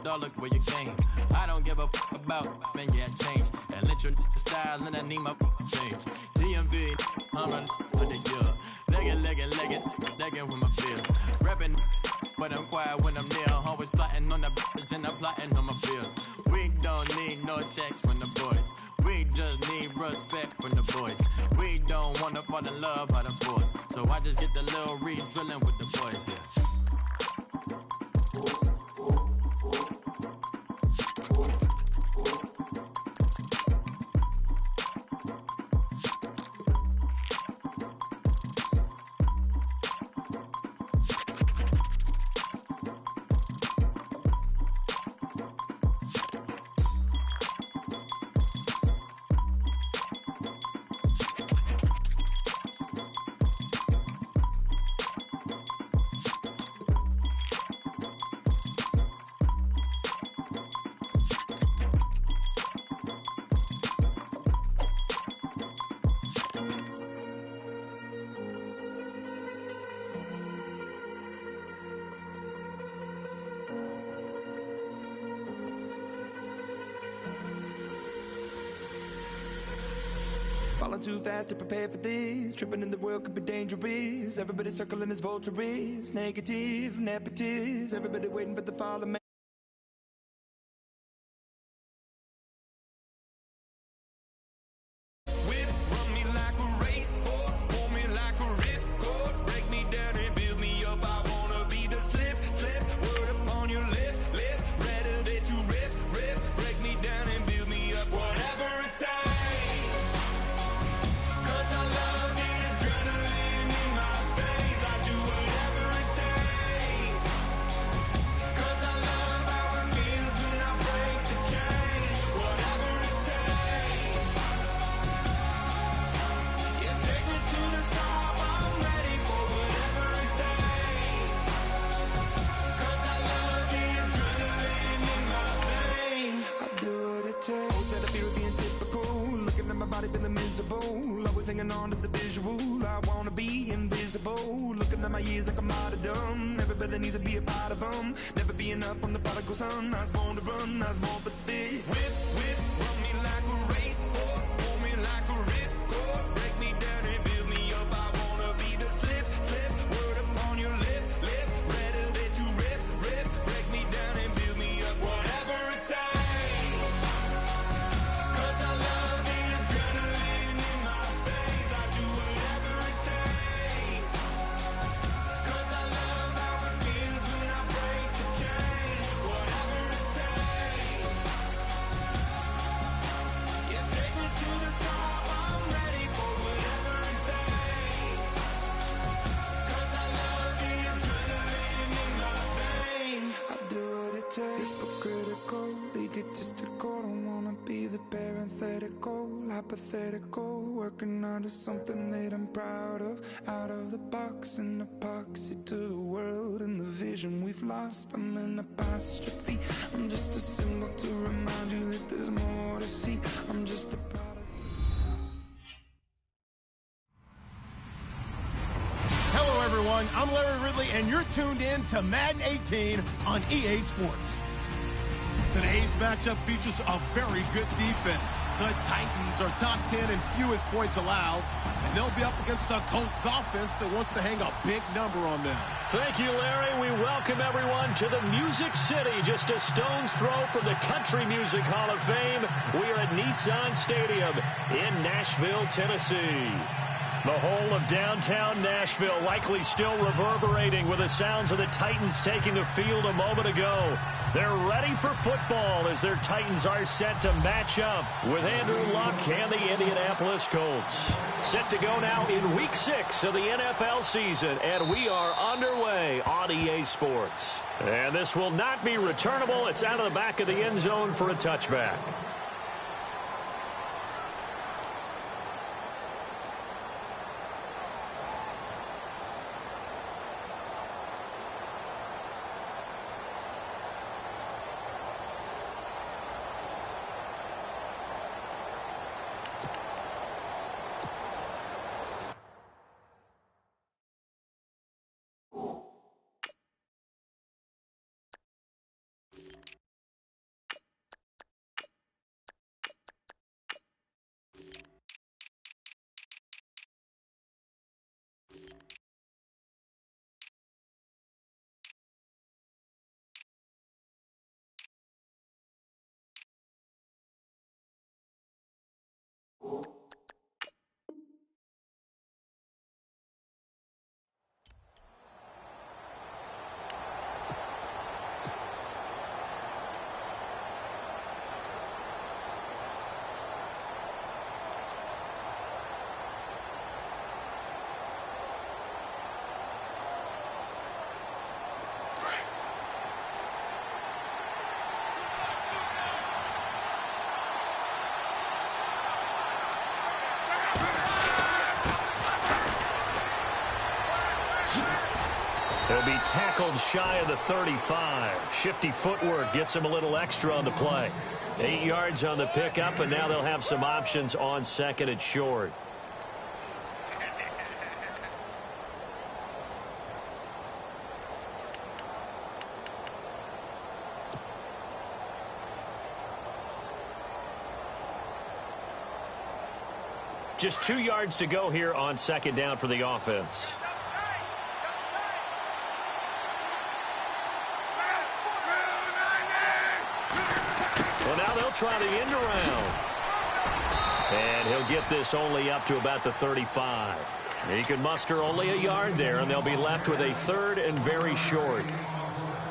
dog, look where you came. I don't give a about, man, yeah, change. And let your style, and I need my change. DMV, I'm a for the year. Legging with my fears. Rapping, but I'm quiet when I'm near. Always plotting on the bitches and I'm plotting on my fears. We don't need no checks from the boys. We just need respect from the boys. We don't wanna fall in love by the force. So I just get the little re-drilling with the boys, yeah. Falling too fast to prepare for this. Tripping in the world could be dangerous. Everybody circling as vultures. Negative, nepotist. Everybody waiting for the fall of man. Feeling miserable, always hanging on to the visual. I wanna be invisible, looking at my years like I'm martyrdom. Everybody needs to be a part of them. Never be enough on the prodigal son. I was born to run, I was born for this. Whip, run me like a racehorse, pull me like a ripcord. Break me down and build me up. I wanna be the slip, word upon your lip. Rather that you rip. Break me down and build me up. Whatever it takes, 'cause I love the adrenaline in my veins. I do whatever it takes, 'cause I love how it feels when I break the chains. Whatever it takes, yeah, take me to the top. I'm ready for whatever it takes, 'cause I love the adrenaline in my veins. I do what it takes, hypocritical, egotistical. Don't wanna be the parenthetical, hypothetical. Working out of something that I'm proud of. Out of the box, an epoxy to the world and the vision we've lost. I'm an apostrophe. I'm just a symbol to remind you that there's more to see. I'm just a product. Hello, everyone. I'm Larry Ridley, and you're tuned in to Madden 18 on EA Sports. Today's matchup features a very good defense. The Titans are top 10 in fewest points allowed, and they'll be up against the Colts offense that wants to hang a big number on them. Thank you, Larry. We welcome everyone to the Music City, just a stone's throw from the Country Music Hall of Fame. We are at Nissan Stadium in Nashville, Tennessee. The whole of downtown Nashville likely still reverberating with the sounds of the Titans taking the field a moment ago. They're ready for football as their Titans are set to match up with Andrew Luck and the Indianapolis Colts. Set to go now in Week 6 of the NFL season, and we are underway on EA Sports. And this will not be returnable. It's out of the back of the end zone for a touchback. He'll be tackled shy of the 35. Shifty footwork gets him a little extra on the play. 8 yards on the pickup, and now they'll have some options on second and short. Just 2 yards to go here on second down for the offense. Well, now they'll try the end around. And he'll get this only up to about the 35. He can muster only a yard there, and they'll be left with a third and very short.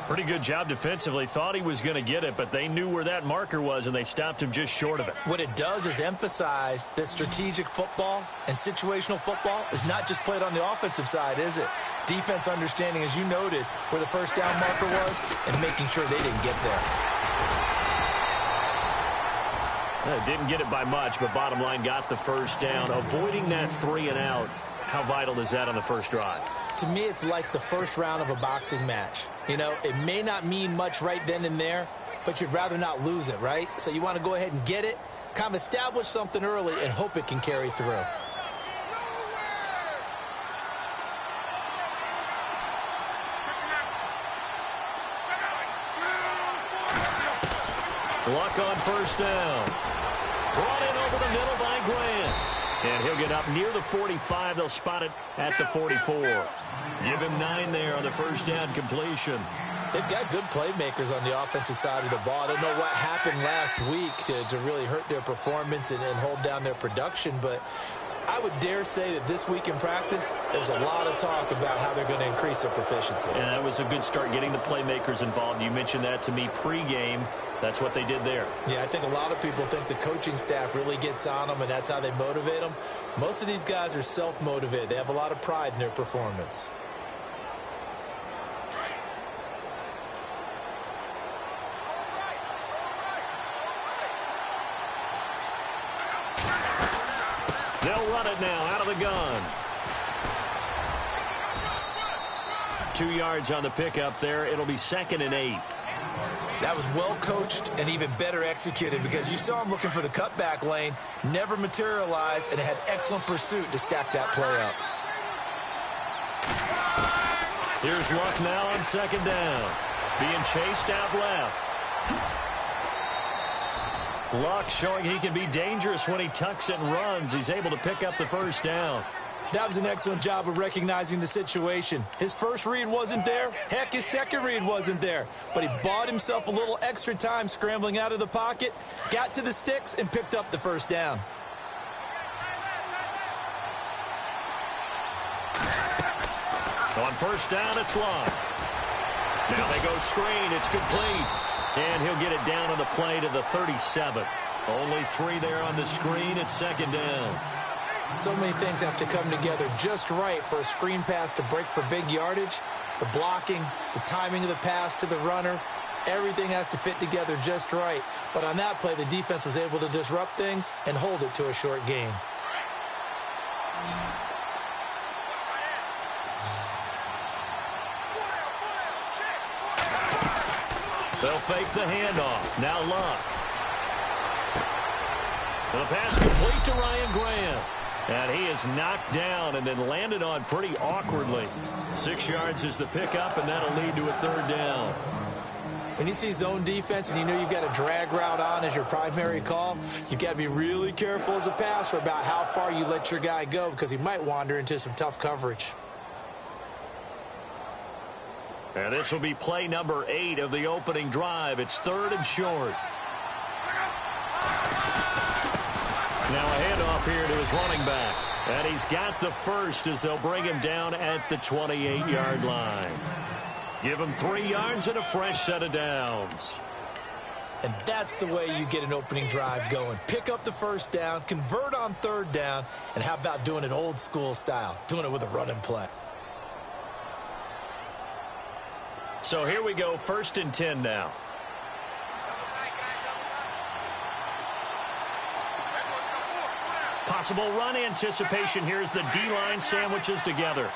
Pretty good job defensively. Thought he was going to get it, but they knew where that marker was, and they stopped him just short of it. What it does is emphasize that strategic football and situational football is not just played on the offensive side, is it? Defense understanding, as you noted, where the first down marker was and making sure they didn't get there. Didn't get it by much, but bottom line got the first down. Avoiding that 3 and out, how vital is that on the first drive? To me, it's like the first round of a boxing match. You know, it may not mean much right then and there, but you'd rather not lose it, right? So you want to go ahead and get it, kind of establish something early, and hope it can carry through. Luck on first down. Brought in over the middle by Grant. And he'll get up near the 45. They'll spot it at the 44. Give him 9 there on the first down completion. They've got good playmakers on the offensive side of the ball. I don't know what happened last week to really hurt their performance and hold down their production, but I would dare say that this week in practice, there's a lot of talk about how they're going to increase their proficiency. And that was a good start, getting the playmakers involved. You mentioned that to me pregame. That's what they did there. Yeah, I think a lot of people think the coaching staff really gets on them, and that's how they motivate them. Most of these guys are self-motivated. They have a lot of pride in their performance. They'll run it now out of the gun. 2 yards on the pickup there. It'll be 2nd and 8. That was well coached and even better executed because you saw him looking for the cutback lane, never materialized, and had excellent pursuit to stack that play up. Here's Luck now on 2nd down. Being chased out left. Luck showing he can be dangerous when he tucks it and runs. He's able to pick up the first down. That was an excellent job of recognizing the situation. His first read wasn't there. Heck, his second read wasn't there. But he bought himself a little extra time scrambling out of the pocket, got to the sticks, and picked up the first down. On first down, it's Luck. Now they go screen. It's complete. And he'll get it down on the play to the 37. Only 3 there on the screen. It's 2nd down. So many things have to come together just right for a screen pass to break for big yardage. The blocking, the timing of the pass to the runner, everything has to fit together just right. But on that play, the defense was able to disrupt things and hold it to a short gain. They'll fake the handoff. Now Luck. The pass complete to Ryan Grant. And he is knocked down and then landed on pretty awkwardly. 6 yards is the pickup, and that'll lead to a 3rd down. When you see zone defense and you know you've got a drag route on as your primary call, you've got to be really careful as a passer about how far you let your guy go because he might wander into some tough coverage. And this will be play number 8 of the opening drive. It's 3rd and short. Now a handoff here to his running back. And he's got the first as they'll bring him down at the 28-yard line. Give him 3 yards and a fresh set of downs. And that's the way you get an opening drive going. Pick up the first down, convert on 3rd down, and how about doing it old school style, doing it with a running play. So here we go, 1st and 10 now. Possible run anticipation here as the D-line sandwiches together.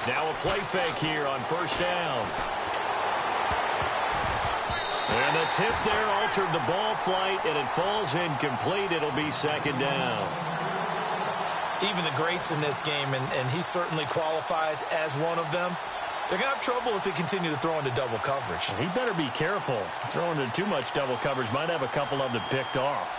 Now a play fake here on first down. And the tip there altered the ball flight, and it falls incomplete. It'll be second down. Even the greats in this game, and he certainly qualifies as one of them, they're going to have trouble if they continue to throw into double coverage. He better be careful. Throwing into too much double coverage might have a couple of them picked off.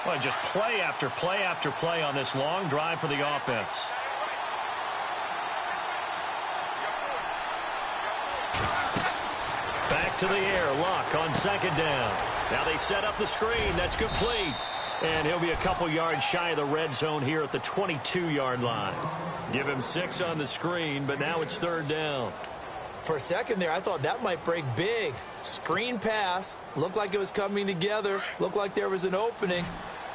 Well, just play after play after play on this long drive for the offense. Back to the air. Luck on second down. Now they set up the screen. That's complete. And he'll be a couple yards shy of the red zone here at the 22-yard line. Give him 6 on the screen, but now it's third down. For a second there, I thought that might break big. Screen pass. Looked like it was coming together. Looked like there was an opening.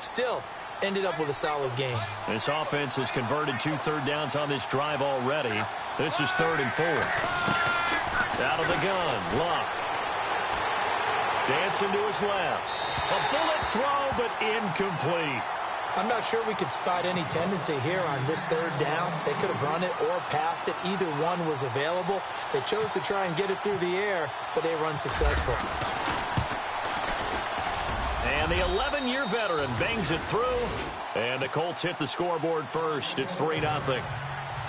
Still, ended up with a solid game. This offense has converted 2 third downs on this drive already. This is 3rd and 4. Out of the gun, Luck. Dancing to his left. A bullet throw, but incomplete. I'm not sure we could spot any tendency here on this third down. They could have run it or passed it. Either one was available. They chose to try and get it through the air, but they were unsuccessful. And the 11-year veteran bangs it through. And the Colts hit the scoreboard first. It's 3-0.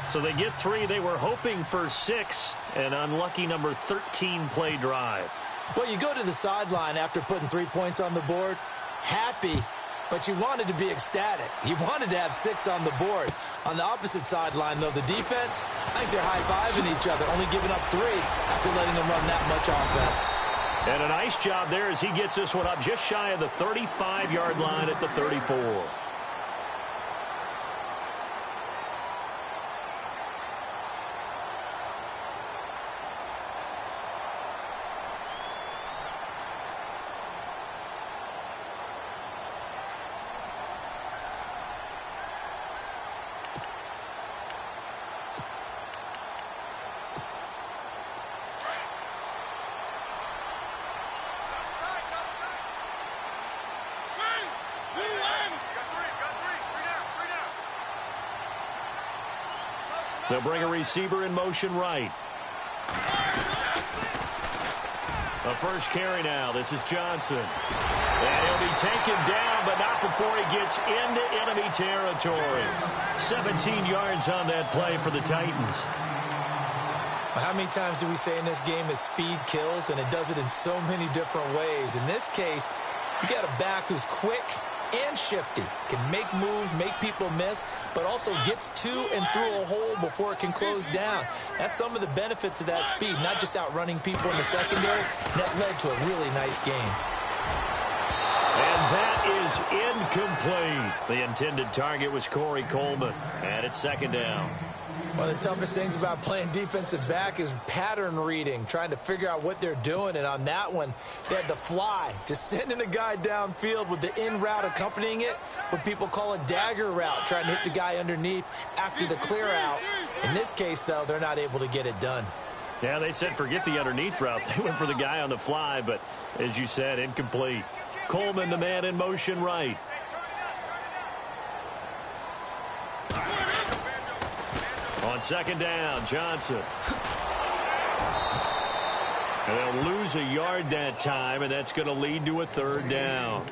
So they get 3. They were hoping for 6. An unlucky number 13 play drive. Well, you go to the sideline after putting 3 points on the board. Happy, but you wanted to be ecstatic. You wanted to have 6 on the board. On the opposite sideline, though, the defense, I think they're high-fiving each other, only giving up 3 after letting them run that much offense. And a nice job there as he gets this one up just shy of the 35-yard line at the 34. They'll bring a receiver in motion right. The first carry now. This is Johnson. And he'll be taken down, but not before he gets into enemy territory. 17 yards on that play for the Titans. Well, how many times do we say in this game that speed kills, and it does it in so many different ways? In this case, you got a back who's quick and shifty, can make moves, make people miss, but also gets to and through a hole before it can close down. That's some of the benefits of that speed, not just outrunning people in the secondary. That led to a really nice game. And that is incomplete. The intended target was Corey Coleman, and it's second down. One of the toughest things about playing defensive back is pattern reading, trying to figure out what they're doing. And on that one, they had the fly, just sending a guy downfield with the in route accompanying it, what people call a dagger route, trying to hit the guy underneath after the clear out. In this case, though, they're not able to get it done. Yeah, they said forget the underneath route. They went for the guy on the fly, but as you said, incomplete. Coleman, the man in motion right. On second down, Johnson. And they'll lose a yard that time, and that's going to lead to a third down.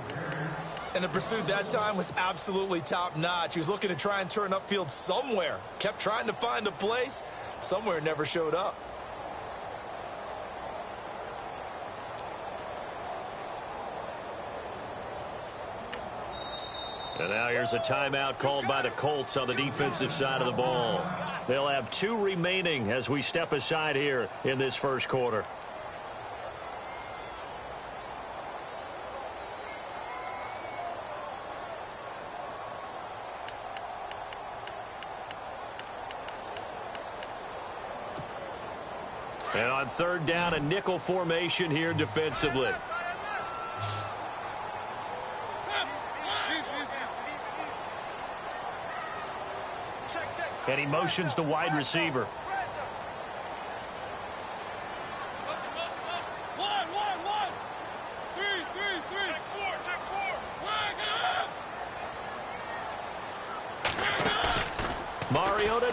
And the pursuit that time was absolutely top-notch. He was looking to try and turn upfield somewhere. Kept trying to find a place. Somewhere never showed up. And now here's a timeout called by the Colts on the defensive side of the ball. They'll have 2 remaining as we step aside here in this first quarter. And on third down, a nickel formation here defensively. And he motions the wide receiver.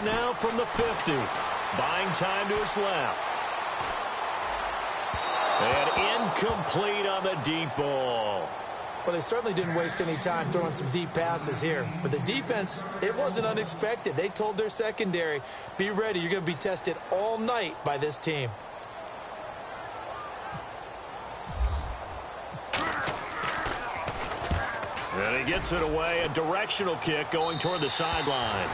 now from the 50. Buying time to his left. And incomplete on the deep ball. Well, they certainly didn't waste any time throwing some deep passes here. But the defense, it wasn't unexpected. They told their secondary, be ready. You're going to be tested all night by this team. And he gets it away. A directional kick going toward the sideline.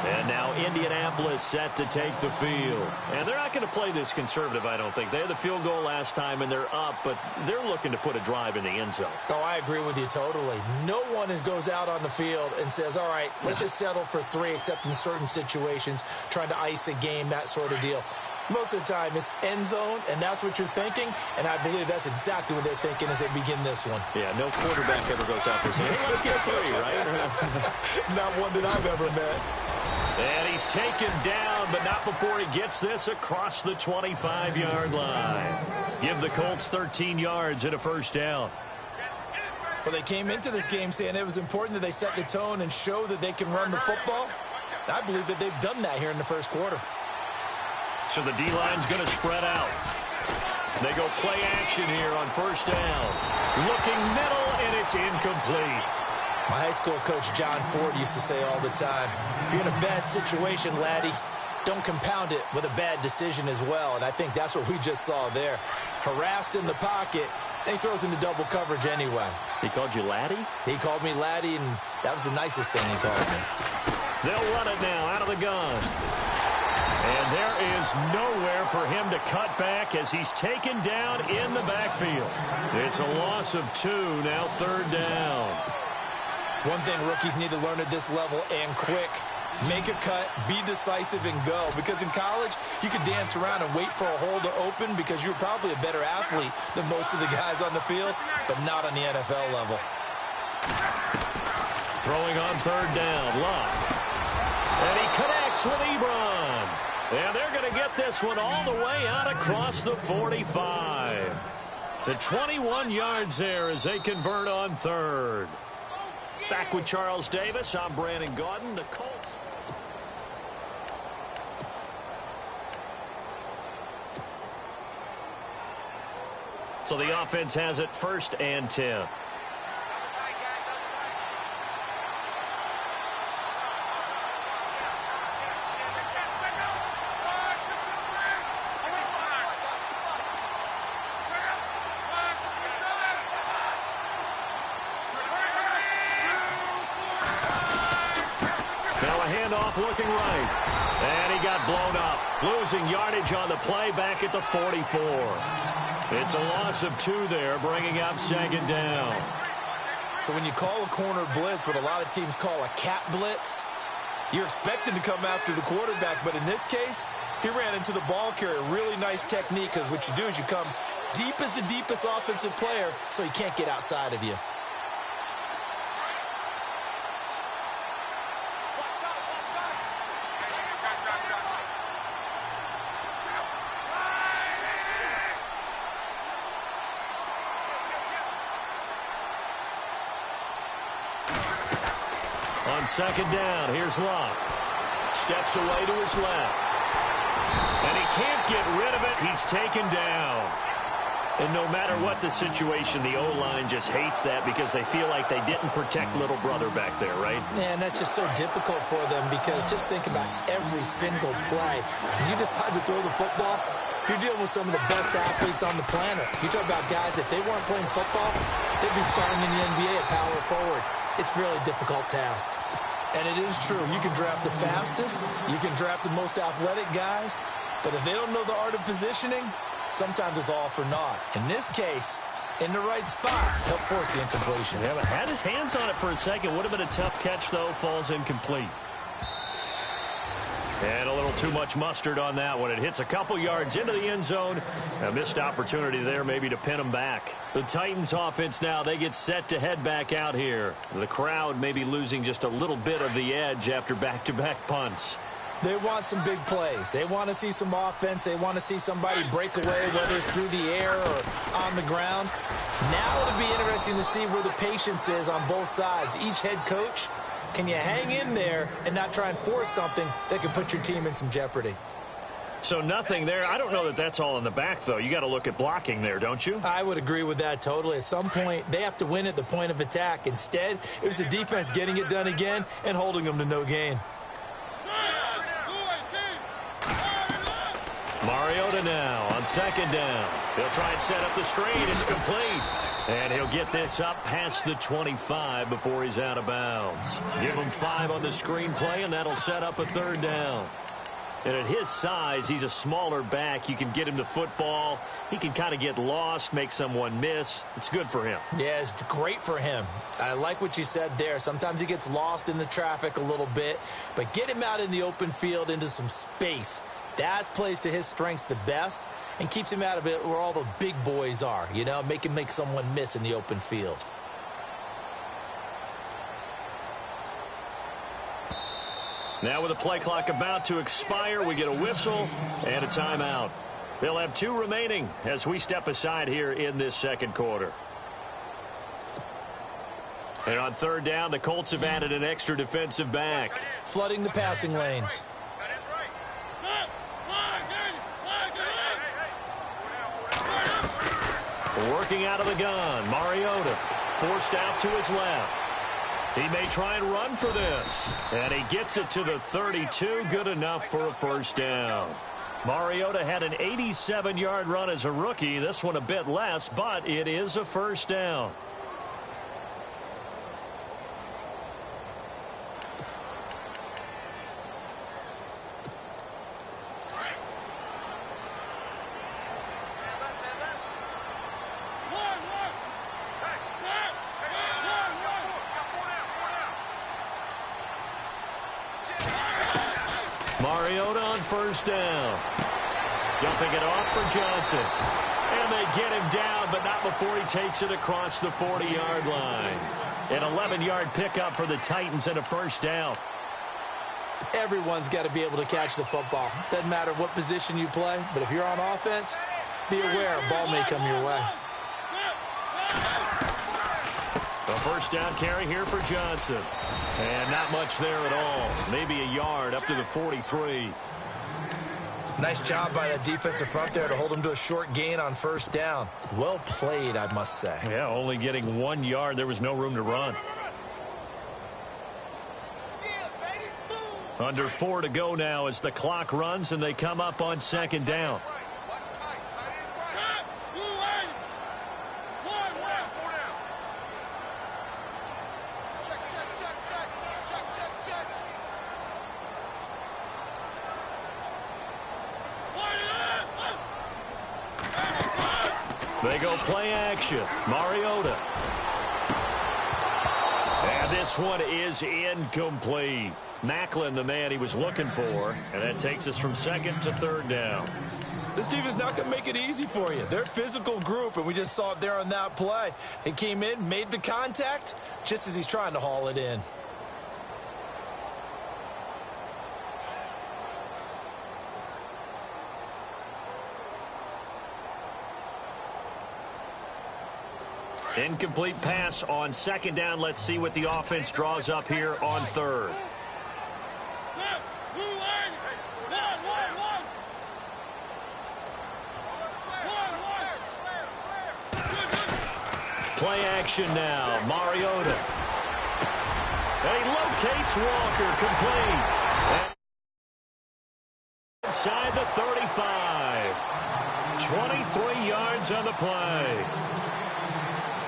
And now Indianapolis set to take the field. And they're not going to play this conservative, I don't think. They had the field goal last time, and they're up, but they're looking to put a drive in the end zone. Oh, I agree with you totally. No one goes out on the field and says, all right, let's just settle for 3, except in certain situations, trying to ice a game, that sort of deal. Most of the time, it's end zone, and that's what you're thinking, and I believe that's exactly what they're thinking as they begin this one. Yeah, no quarterback ever goes out there saying, hey, let's get 3, right? Not one that I've ever met. And he's taken down, but not before he gets this across the 25-yard line. Give the Colts 13 yards and a first down. Well, they came into this game saying it was important that they set the tone and show that they can run the football. I believe that they've done that here in the first quarter. So the D-line's going to spread out. They go play action here on first down. Looking middle, and it's incomplete. My high school coach, John Ford, used to say all the time, if you're in a bad situation, laddie, don't compound it with a bad decision as well. And I think that's what we just saw there. Harassed in the pocket, and he throws into double coverage anyway. He called you laddie? He called me laddie, and that was the nicest thing he called me. They'll run it now out of the gun. And there is nowhere for him to cut back as he's taken down in the backfield. It's a loss of 2, now third down. One thing rookies need to learn at this level, and quick, make a cut, be decisive, and go. Because in college, you could dance around and wait for a hole to open because you're probably a better athlete than most of the guys on the field, but not on the NFL level. Throwing on third down, Love. And he connects with Ebron. And they're going to get this one all the way out across the 45. The 21 yards there as they convert on third. Back with Charles Davis, I'm Brandon Gaudin. The Colts. So the offense has it 1st and 10. Looking right. And he got blown up. Losing yardage on the play back at the 44. It's a loss of 2 there, bringing up 2nd down. So when you call a corner blitz, what a lot of teams call a cat blitz, you're expected to come after the quarterback. But in this case, he ran into the ball carrier. Really nice technique, because what you do is you come deep as the deepest offensive player so he can't get outside of you. On 2nd down, here's Locke. Steps away to his left. And he can't get rid of it. He's taken down. And no matter what the situation, the O-line just hates that because they feel like they didn't protect little brother back there, right? Man, that's just so difficult for them because just think about every single play. When you decide to throw the football, you're dealing with some of the best athletes on the planet. You talk about guys, if they weren't playing football, they'd be starting in the NBA at power forward. It's a really difficult task. And it is true. You can draft the fastest. You can draft the most athletic guys. But if they don't know the art of positioning, sometimes it's all for naught. In this case, in the right spot, help force the incompletion. Yeah, but had his hands on it for a second. Would have been a tough catch, though. Falls incomplete. And a little too much mustard on that one. It hits a couple yards into the end zone. A missed opportunity there maybe to pin him back. The Titans offense now, they get set to head back out here. The crowd may be losing just a little bit of the edge after back-to-back punts. They want some big plays. They want to see some offense. They want to see somebody break away, whether it's through the air or on the ground. Now it'll be interesting to see where the patience is on both sides. Each head coach Can you hang in there and not try and force something that could put your team in some jeopardy? So nothing there. I don't know that that's all in the back, though. You got to look at blocking there, don't you? I would agree with that totally. At some point, they have to win at the point of attack. Instead, it was the defense getting it done again and holding them to no gain. Mariota now on second down. He'll try and set up the screen. It's complete. And he'll get this up past the 25 before he's out of bounds. Give him 5 on the screen play, and that'll set up a third down. And at his size, he's a smaller back. You can get him the football. He can kind of get lost, make someone miss. It's good for him. Yeah, it's great for him. I like what you said there. Sometimes he gets lost in the traffic a little bit, but get him out in the open field into some space. That plays to his strengths the best and keeps him out of it where all the big boys are, you know, make him make someone miss in the open field. Now with the play clock about to expire, we get a whistle and a timeout. They'll have 2 remaining as we step aside here in this second quarter. And on third down, the Colts have added an extra defensive back. Flooding the passing lanes. Working out of the gun, Mariota forced out to his left. He may try and run for this. And he gets it to the 32. Good enough for a first down. Mariota had an 87-yard run as a rookie. This one a bit less, but it is a first down. Mariota on first down. Dumping it off for Johnson. And they get him down, but not before he takes it across the 40-yard line. An 11-yard pickup for the Titans and a first down. Everyone's got to be able to catch the football. Doesn't matter what position you play, but if you're on offense, be aware a ball may come your way. A first down carry here for Johnson. And not much there at all. Maybe a yard up to the 43. Nice job by that defensive front there to hold him to a short gain on first down. Well played, I must say. Yeah, only getting 1 yard. There was no room to run. Under 4 to go now as the clock runs and they come up on second down. They go play action. Mariota. And this one is incomplete. Macklin, the man he was looking for. And that takes us from second to third down. This defense not going to make it easy for you. They're a physical group, and we just saw it there on that play. He came in, made the contact, just as he's trying to haul it in. Incomplete pass on second down. Let's see what the offense draws up here on third. Play action now. Mariota. And he locates Walker, complete. Inside the 35. 23 yards on the play.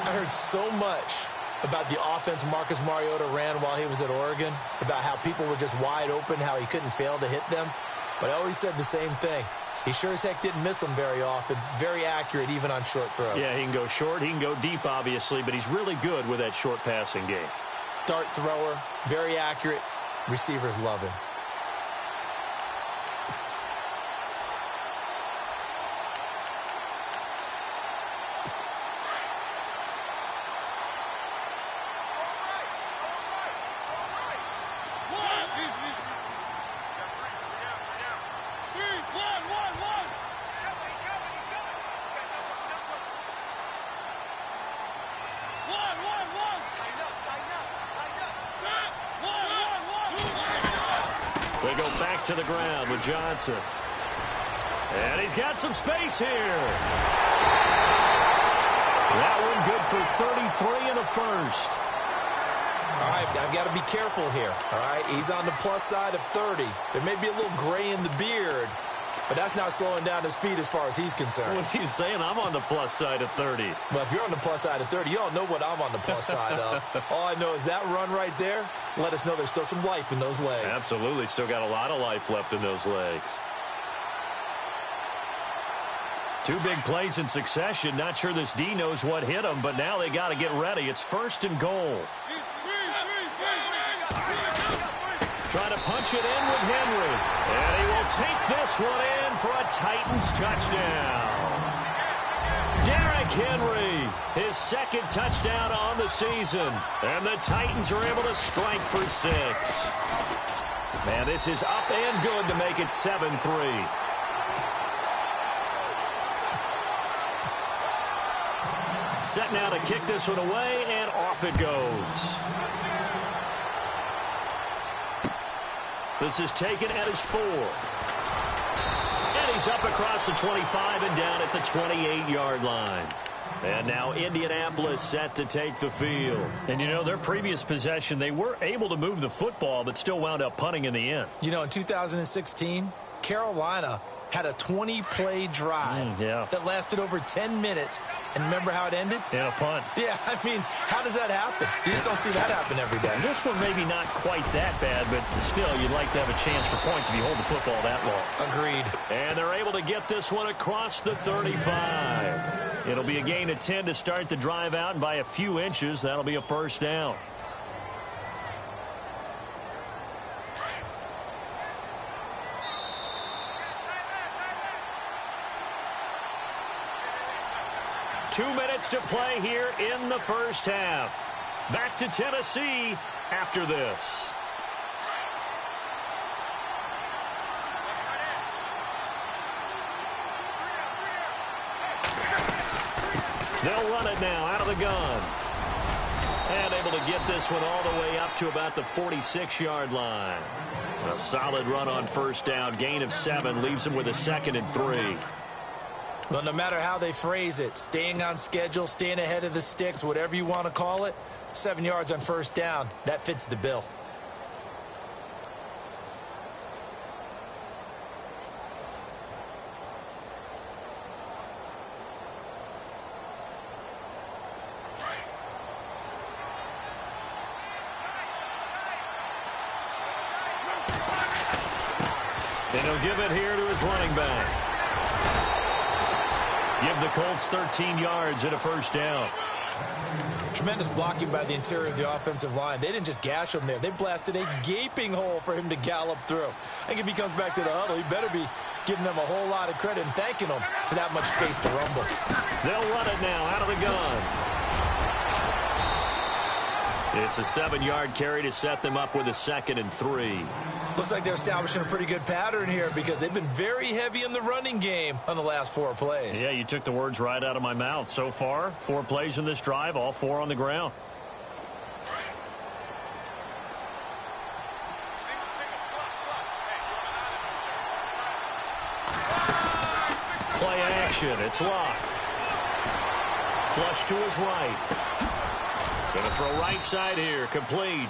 I heard so much about the offense Marcus Mariota ran while he was at Oregon, about how people were just wide open, how he couldn't fail to hit them. But I always said the same thing. He sure as heck didn't miss them very often. Very accurate even on short throws. Yeah, he can go short. He can go deep, obviously, but he's really good with that short passing game. Dart thrower, very accurate. Receivers love him. They go back to the ground with Johnson. And he's got some space here. That one good for 33 in the first. All right, I've got to be careful here. All right, he's on the plus side of 30. There may be a little gray in the beard, but that's not slowing down his speed as far as he's concerned. What he's saying, I'm on the plus side of 30. Well, if you're on the plus side of 30, you don't know what I'm on the plus side of. All I know is that run right there let us know there's still some life in those legs. Absolutely, still got a lot of life left in those legs. Two big plays in succession. Not sure this D knows what hit him, but now they got to get ready. It's 1st and goal. Trying to punch it in with Henry. And he will take this one in for a Titans touchdown. Derrick Henry, his 2nd touchdown on the season. And the Titans are able to strike for 6. Man, this is up and good to make it 7-3. Set now to kick this one away, and off it goes. This is taken at his 4. And he's up across the 25 and down at the 28-yard line. And now Indianapolis set to take the field. And, you know, their previous possession, they were able to move the football, but still wound up punting in the end. You know, in 2016, Carolina had a 20-play drive that lasted over 10 minutes. And remember how it ended? In a punt. Yeah, I mean, how does that happen? You just don't see that happen every day. This one maybe not quite that bad, but still, you'd like to have a chance for points if you hold the football that long. Agreed. And they're able to get this one across the 35. It'll be a gain of 10 to start the drive out, and by a few inches, that'll be a 1st down. Two minutes to play here in the first half. Back to Tennessee after this. They'll run it now out of the gun. And able to get this one all the way up to about the 46-yard line. A solid run on 1st down. Gain of 7 leaves them with a 2nd and 3. Well, no matter how they phrase it, staying on schedule, staying ahead of the sticks, whatever you want to call it, 7 yards on 1st down, that fits the bill. And he'll give it here to his running back. Give the Colts 13 yards and a 1st down. Tremendous blocking by the interior of the offensive line. They didn't just gash him there. They blasted a gaping hole for him to gallop through. I think if he comes back to the huddle, he better be giving them a whole lot of credit and thanking them for that much space to rumble. They'll run it now out of the gun. It's a 7-yard carry to set them up with a 2nd and 3. Looks like they're establishing a pretty good pattern here because they've been very heavy in the running game on the last 4 plays. Yeah, you took the words right out of my mouth. So far, 4 plays in this drive, all 4 on the ground. Play action. It's locked. Flush to his right. Going to throw right side here. Complete.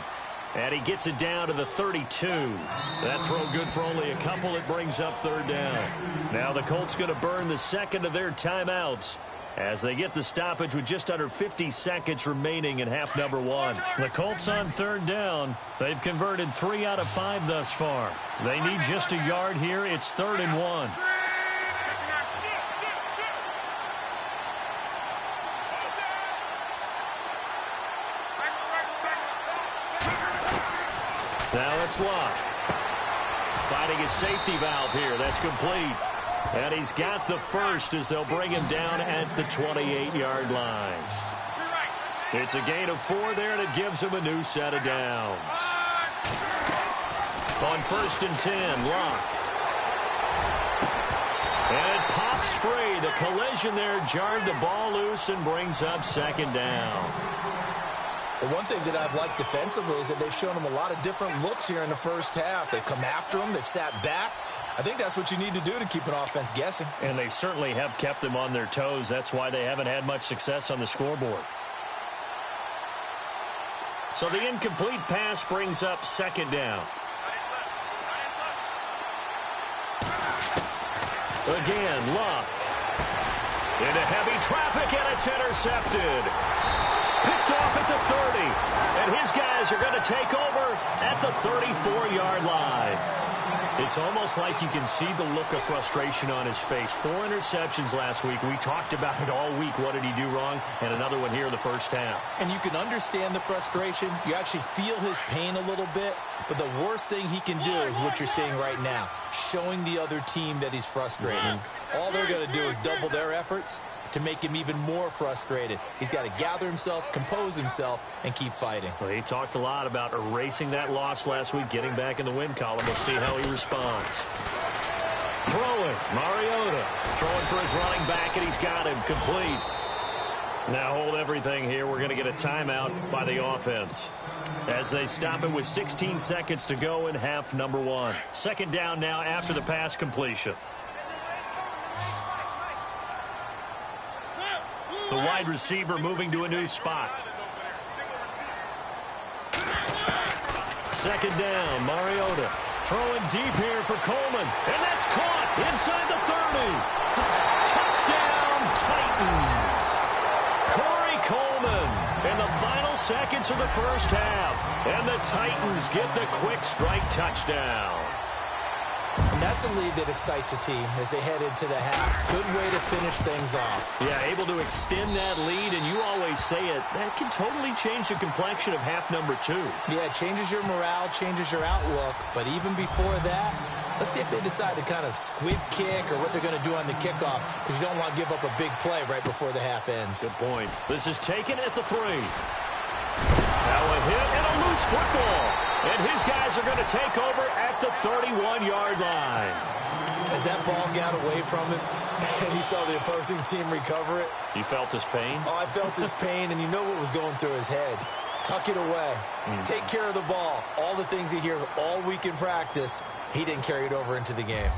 And he gets it down to the 32. That throw good for only a couple. It brings up 3rd down. Now the Colts going to burn the 2nd of their timeouts as they get the stoppage with just under 50 seconds remaining in half number 1. The Colts on 3rd down. They've converted 3 out of 5 thus far. They need just a yard here. It's 3rd and 1. Now it's locked. Finding his safety valve here. That's complete. And he's got the 1st as they'll bring him down at the 28-yard line. It's a gain of 4 there, and it gives him a new set of downs. On 1st and 10, Locke. And it pops free. The collision there jarred the ball loose and brings up 2nd down. Well, one thing that I've liked defensively is that they've shown him a lot of different looks here in the first half. They've come after him. They've sat back. I think that's what you need to do to keep an offense guessing. And they certainly have kept them on their toes. That's why they haven't had much success on the scoreboard. So the incomplete pass brings up second down. Again, Luck. Into heavy traffic, and it's intercepted. Picked off at the 30. And his guys are going to take over at the 34-yard line. It's almost like you can see the look of frustration on his face. 4 interceptions last week. We talked about it all week. What did he do wrong? And another one here in the first half. And you can understand the frustration. You actually feel his pain a little bit. But the worst thing he can do is what you're seeing right now, showing the other team that he's frustrated. All they're going to do is double their efforts to make him even more frustrated. He's got to gather himself, compose himself, and keep fighting. Well, he talked a lot about erasing that loss last week, getting back in the win column. We'll see how he responds. Throwing, Mariota. Throwing for his running back, and he's got him complete. Now hold everything here. We're going to get a timeout by the offense as they stop it with 16 seconds to go in half number 1. Second down now after the pass completion. The wide receiver moving to a new spot. Second down, Mariota. Throwing deep here for Coleman. And that's caught inside the 30. Touchdown, Titans. Corey Coleman in the final seconds of the first half. And the Titans get the quick strike touchdown. And that's a lead that excites a team as they head into the half. Good way to finish things off. Yeah, able to extend that lead, and you always say it, that can totally change the complexion of half number 2. Yeah, it changes your morale, changes your outlook. But even before that, let's see if they decide to kind of squib kick or what they're going to do on the kickoff, because you don't want to give up a big play right before the half ends. Good point. This is taken at the 3. Now a hit and a loose football. And his guys are going to take over at the 31-yard line. As that ball got away from him and he saw the opposing team recover it. You felt his pain? Oh, I felt his pain, and you know what was going through his head. Tuck it away. Take care of the ball. All the things he hears all week in practice, he didn't carry it over into the game.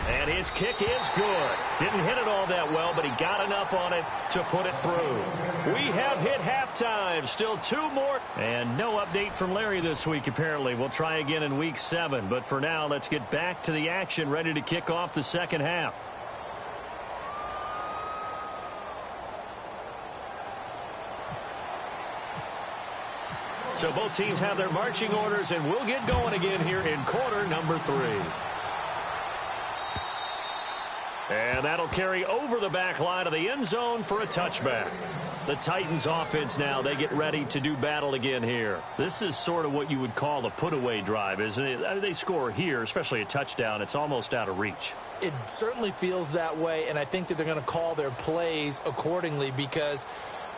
And his kick is good. Didn't hit it all that well, but he got enough on it to put it through. We have hit halftime. Still 2 more. And no update from Larry this week, apparently. We'll try again in week 7. But for now, let's get back to the action, ready to kick off the second half. So both teams have their marching orders, and we'll get going again here in quarter number 3. And that'll carry over the back line of the end zone for a touchback. The Titans offense now, they get ready to do battle again here. This is sort of what you would call a put-away drive, isn't it? They score here, especially a touchdown. It's almost out of reach. It certainly feels that way, and I think that they're going to call their plays accordingly, because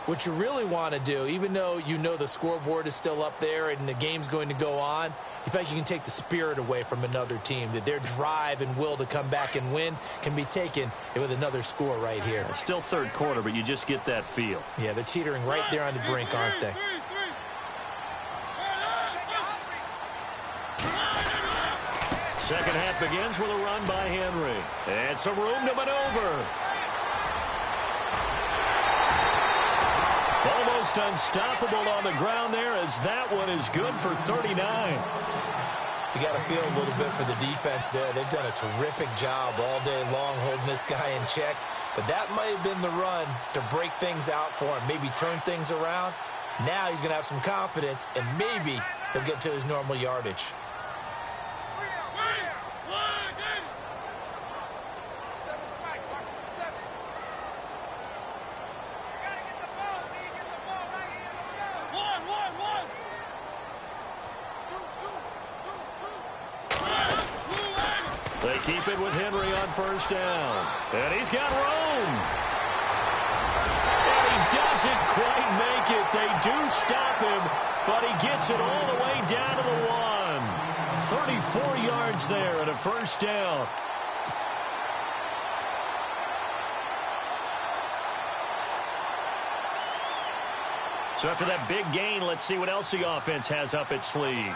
what you really want to do, even though you know the scoreboard is still up there and the game's going to go on, in fact, you can take the spirit away from another team, that their drive and will to come back and win can be taken with another score right here. Still third quarter, but you just get that feel. Yeah, they're teetering right there on the brink, aren't they? Second half begins with a run by Henry. And some room to maneuver. Almost unstoppable on the ground there, as that one is good for 39. You got to feel a little bit for the defense there. They've done a terrific job all day long holding this guy in check. But that might have been the run to break things out for him, maybe turn things around. Now he's going to have some confidence, and maybe he'll get to his normal yardage. They keep it with Henry on first down. And he's got room. And he doesn't quite make it. They do stop him, but he gets it all the way down to the 1. 34 yards there and a first down. So after that big gain, let's see what else the offense has up its sleeve.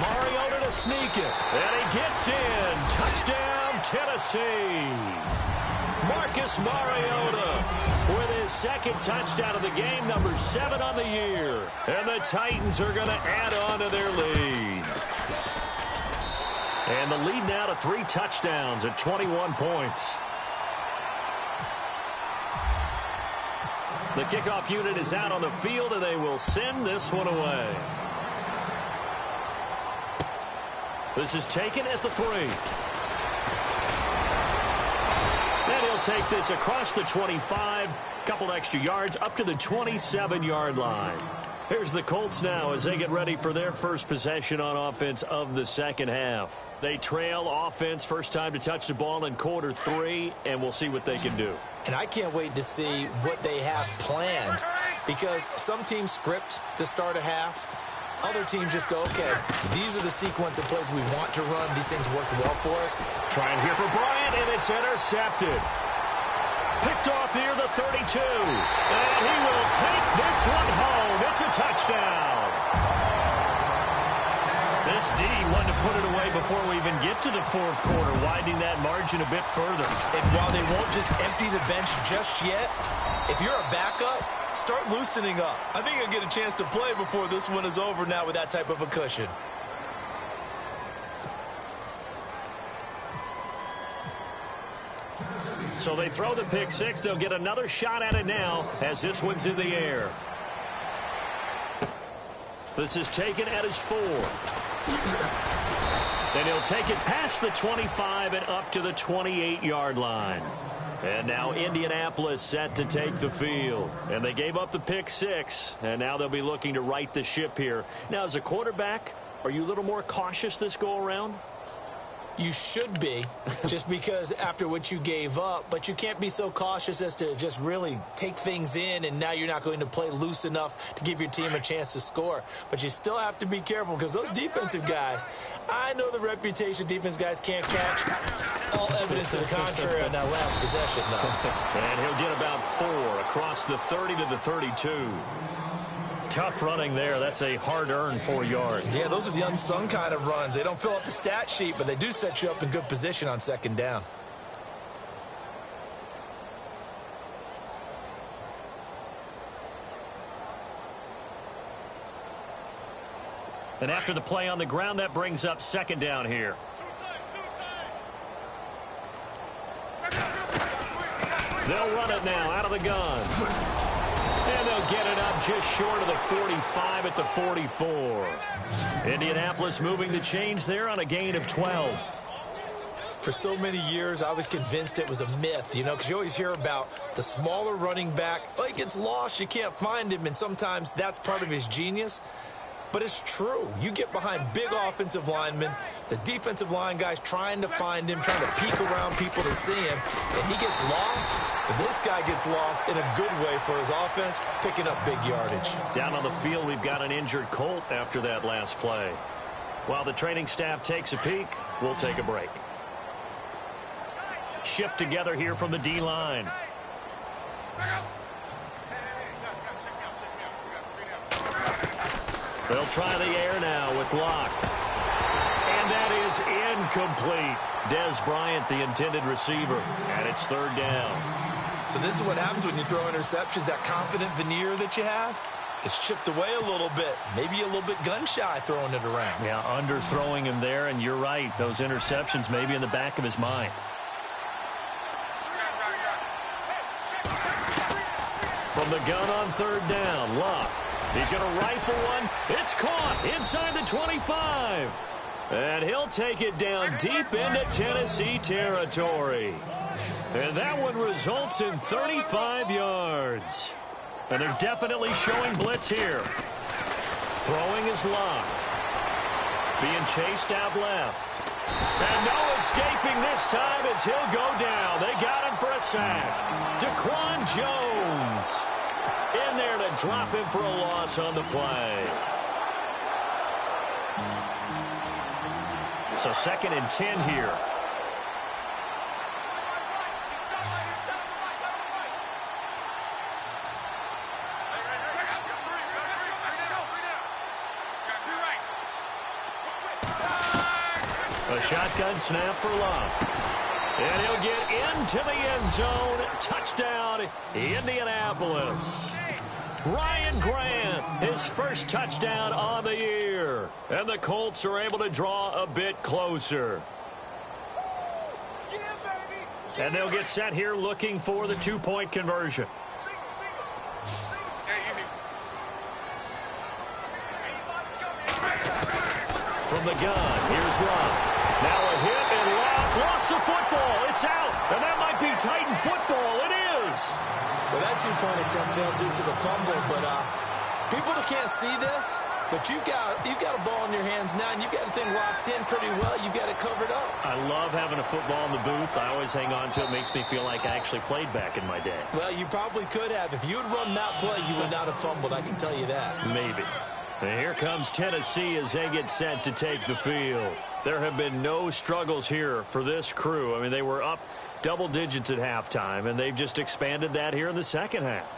Mariota to sneak it. And he gets in. Touchdown, Tennessee. Marcus Mariota with his second touchdown of the game, number 7 on the year. And the Titans are going to add on to their lead. And the lead now to 3 touchdowns at 21 points. The kickoff unit is out on the field, and they will send this one away. This is taken at the 3. And he'll take this across the 25, couple extra yards, up to the 27-yard line. Here's the Colts now as they get ready for their first possession on offense of the second half. They trail offense, first time to touch the ball in quarter 3, and we'll see what they can do. And I can't wait to see what they have planned, because some teams script to start a half. Other teams just go, okay, these are the sequence of plays we want to run. These things worked well for us. Trying here for Bryant, and it's intercepted. Picked off near the 32. And he will take this one home. It's a touchdown. This D wanted to put it away before we even get to the fourth quarter, widening that margin a bit further. And while they won't just empty the bench just yet, if you're a backup, start loosening up. I think you'll get a chance to play before this one is over now with that type of a cushion. So they throw the pick 6. They'll get another shot at it now as this one's in the air. This is taken at his 4. And he'll take it past the 25 and up to the 28-yard line. And now Indianapolis set to take the field. And they gave up the pick 6, and now they'll be looking to right the ship here. Now, as a quarterback, are you a little more cautious this go-around? You should be, just because after what you gave up, but you can't be so cautious as to just really take things in, and now you're not going to play loose enough to give your team a chance to score. But you still have to be careful, because those defensive guys, I know the reputation defense guys can't catch. All evidence to the contrary on that last possession, though. And he'll get about 4 across the 30 to the 32. Tough running there. That's a hard-earned 4 yards. Yeah, those are the unsung kind of runs. They don't fill up the stat sheet, but they do set you up in good position on second down. And after the play on the ground, that brings up second down here. They'll run it now out of the gun. And they'll get it up just short of the 45 at the 44. Indianapolis moving the chains there on a gain of 12. For so many years, I was convinced it was a myth, you know, because you always hear about the smaller running back. Oh, he gets lost, you can't find him, and sometimes that's part of his genius. But it's true. You get behind big offensive linemen, the defensive line guys trying to find him, trying to peek around people to see him, and he gets lost. But this guy gets lost in a good way for his offense, picking up big yardage. Down on the field, we've got an injured Colt after that last play. While the training staff takes a peek, we'll take a break. Shift together here from the D-line. They'll try the air now with Locke. And that is incomplete. Des Bryant, the intended receiver. And it's third down. So this is what happens when you throw interceptions. That confident veneer that you have, it's chipped away a little bit. Maybe a little bit gun-shy throwing it around. Yeah, underthrowing him there, and you're right. Those interceptions may be in the back of his mind. From the gun on third down, Locke. He's going to rifle one. It's caught inside the 25. And he'll take it down deep into Tennessee territory. And that one results in 35 yards. And they're definitely showing blitz here. Throwing is Locke. Being chased out left. And no escaping this time as he'll go down. They got him for a sack. Daquan Jones in there to drop him for a loss on the play. So 2nd and 10 here. A shotgun snap for Love. And he'll get into the end zone. Touchdown, Indianapolis. Ryan Grant, his first touchdown on the year. And the Colts are able to draw a bit closer. And they'll get set here looking for the two-point conversion. From the gun, here's Love. Now a hit and Love lost the football. It's out, and that might be Titan football. It is. Well, that two-point attempt failed due to the fumble, but people can't see this, but you've got a ball in your hands now, and you've got the thing locked in pretty well. You've got it covered up. I love having a football in the booth. I always hang on to it. It makes me feel like I actually played back in my day. Well, you probably could have. If you had run that play, you would not have fumbled. I can tell you that. Maybe. And here comes Tennessee as they get set to take the field. There have been no struggles here for this crew. I mean, they were up double digits at halftime, and they've just expanded that here in the second half.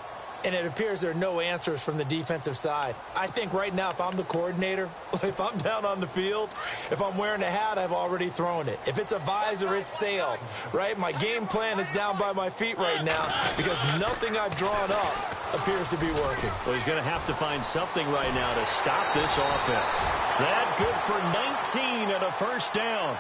And it appears there are no answers from the defensive side. I think right now, if I'm the coordinator, if I'm down on the field, if I'm wearing a hat, I've already thrown it. If it's a visor, it's sailed, right? My game plan is down by my feet right now because nothing I've drawn up appears to be working. Well, he's going to have to find something right now to stop this offense. That good for 19 and a first down.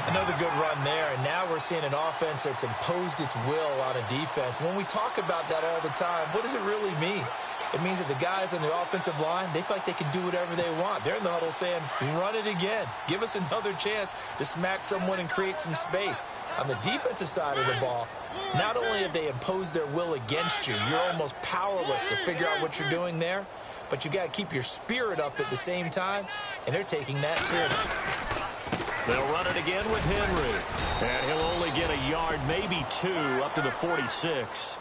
Another good run there, and now we're seeing an offense that's imposed its will on a defense. When we talk about that all the time, what does it really mean? It means that the guys on the offensive line, they feel like they can do whatever they want. They're in the huddle saying, run it again. Give us another chance to smack someone and create some space. On the defensive side of the ball, not only have they imposed their will against you, you're almost powerless to figure out what you're doing there, but you got to keep your spirit up at the same time, and they're taking that too. They'll run it again with Henry. And he'll only get a yard, maybe two, up to the 46.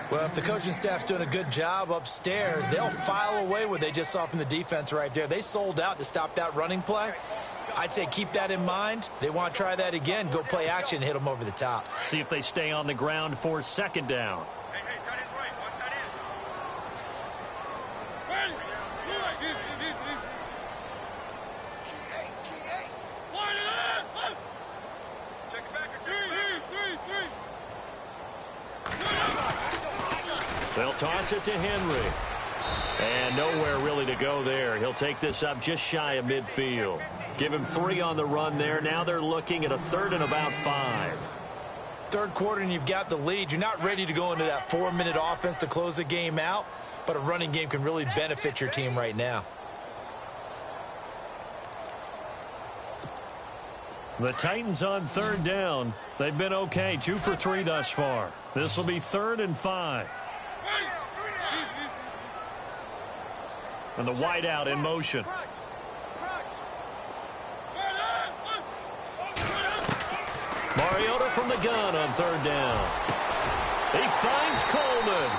Well, if the coaching staff's doing a good job upstairs, they'll file away what they just saw from the defense right there. They sold out to stop that running play. I'd say keep that in mind. They want to try that again. Go play action, hit them over the top. See if they stay on the ground for second down. They'll toss it to Henry. And nowhere really to go there. He'll take this up just shy of midfield. Give him 3 on the run there. Now they're looking at a 3rd and about 5. Third quarter and you've got the lead. You're not ready to go into that 4-minute offense to close the game out, but a running game can really benefit your team right now. The Titans on 3rd down. They've been okay. 2 for 3 thus far. This will be 3rd and 5. And the wideout in motion. Mariota from the gun on 3rd down. He finds Coleman.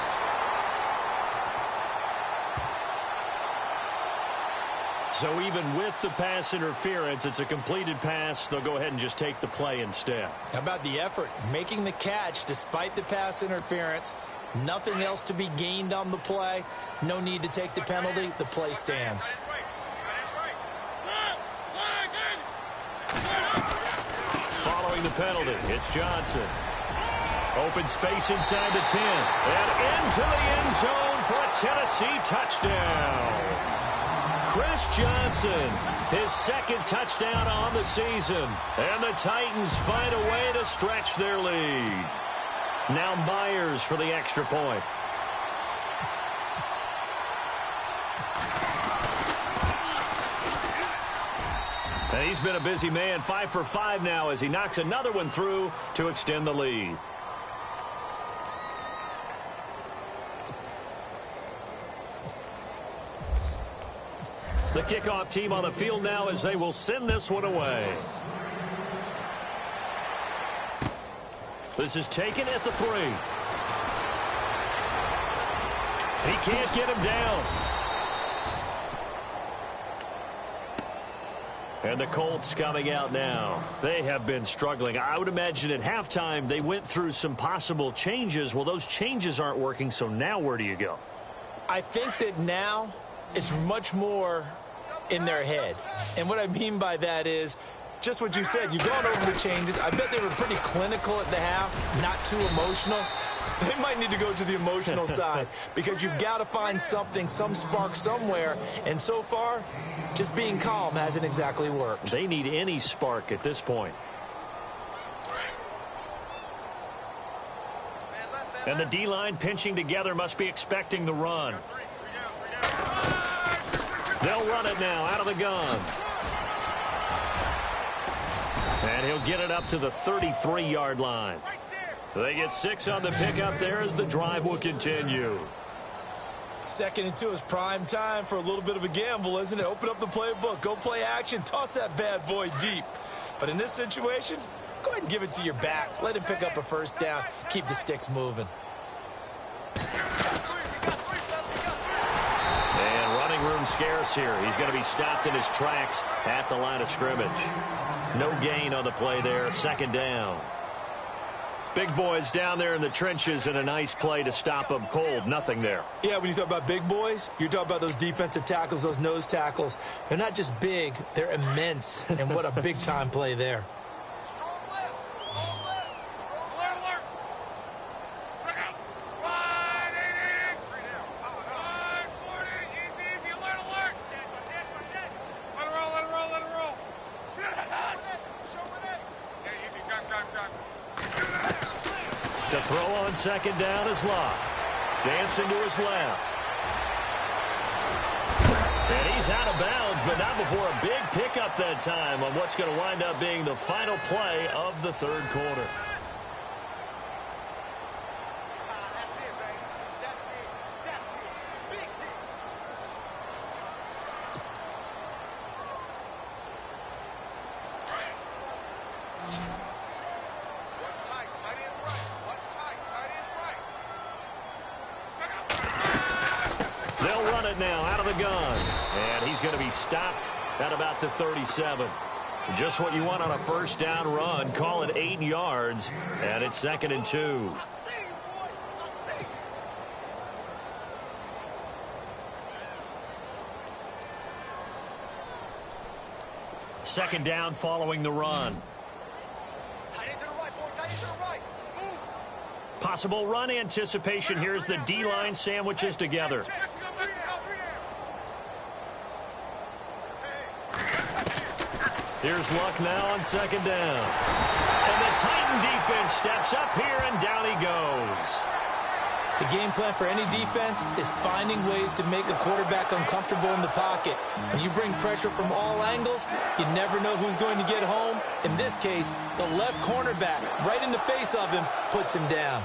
So even with the pass interference, it's a completed pass. They'll go ahead and just take the play instead. How about the effort? Making the catch despite the pass interference. Nothing else to be gained on the play. No need to take the penalty. The play stands. Following the penalty, it's Johnson. Open space inside the 10. And into the end zone for a Tennessee touchdown. Chris Johnson, his 2nd touchdown on the season. And the Titans find a way to stretch their lead. Now Myers for the extra point. And he's been a busy man, 5 for 5 now as he knocks another one through to extend the lead. The kickoff team on the field now as they will send this one away. This is taken at the 3. He can't get him down. And the Colts coming out now. They have been struggling. I would imagine at halftime they went through some possible changes. Well, those changes aren't working, so now where do you go? I think that now it's much more in their head. And what I mean by that is just what you said. You've gone over the changes. I bet they were pretty clinical at the half, not too emotional. They might need to go to the emotional side because you've got to find something, some spark somewhere. And so far, just being calm hasn't exactly worked. They need any spark at this point. And the D-line pinching together must be expecting the run. They'll run it now out of the gun. And he'll get it up to the 33-yard line. They get 6 on the pickup there as the drive will continue. 2nd and 2 is prime time for a little bit of a gamble, isn't it? Open up the playbook, go play action, toss that bad boy deep. But in this situation, go ahead and give it to your back. Let him pick up a first down. Keep the sticks moving. And running room scarce here. He's going to be stopped in his tracks at the line of scrimmage. No gain on the play there. 2nd down. Big boys down there in the trenches and a nice play to stop them cold. Nothing there. Yeah, when you talk about big boys, you're talking about those defensive tackles, those nose tackles. They're not just big, they're immense. And what a big-time play there. To throw on 2nd down is Locke. Dancing to his left. And he's out of bounds, but not before a big pickup that time on what's going to wind up being the final play of the 3rd quarter. Now out of the gun, and he's going to be stopped at about the 37. Just what you want on a 1st down run. Call it 8 yards, and it's 2nd and 2. Second down following the run. Possible run anticipation here as the D-line sandwiches together. Here's Luck now on 2nd down. And the Titan defense steps up here, and down he goes. The game plan for any defense is finding ways to make a quarterback uncomfortable in the pocket. When you bring pressure from all angles, you never know who's going to get home. In this case, the left cornerback, right in the face of him, puts him down.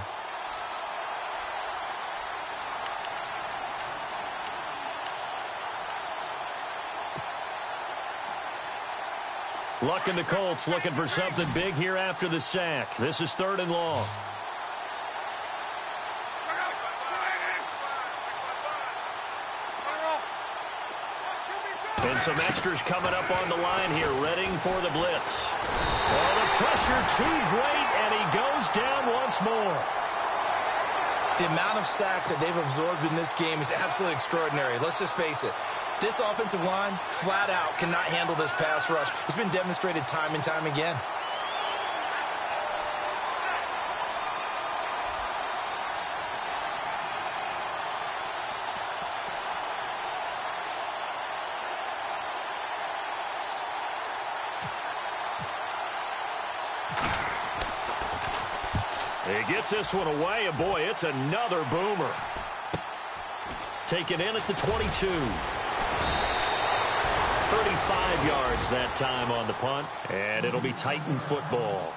Luck and the Colts looking for something big here after the sack. This is 3rd and long. And some extras coming up on the line here, readying for the blitz. Oh, the pressure too great, and he goes down once more. The amount of sacks that they've absorbed in this game is absolutely extraordinary. Let's just face it. This offensive line, flat out, cannot handle this pass rush. It's been demonstrated time and time again. He gets this one away, and boy, it's another boomer. Taken in at the 22. 35 yards that time on the punt, and it'll be Titan football.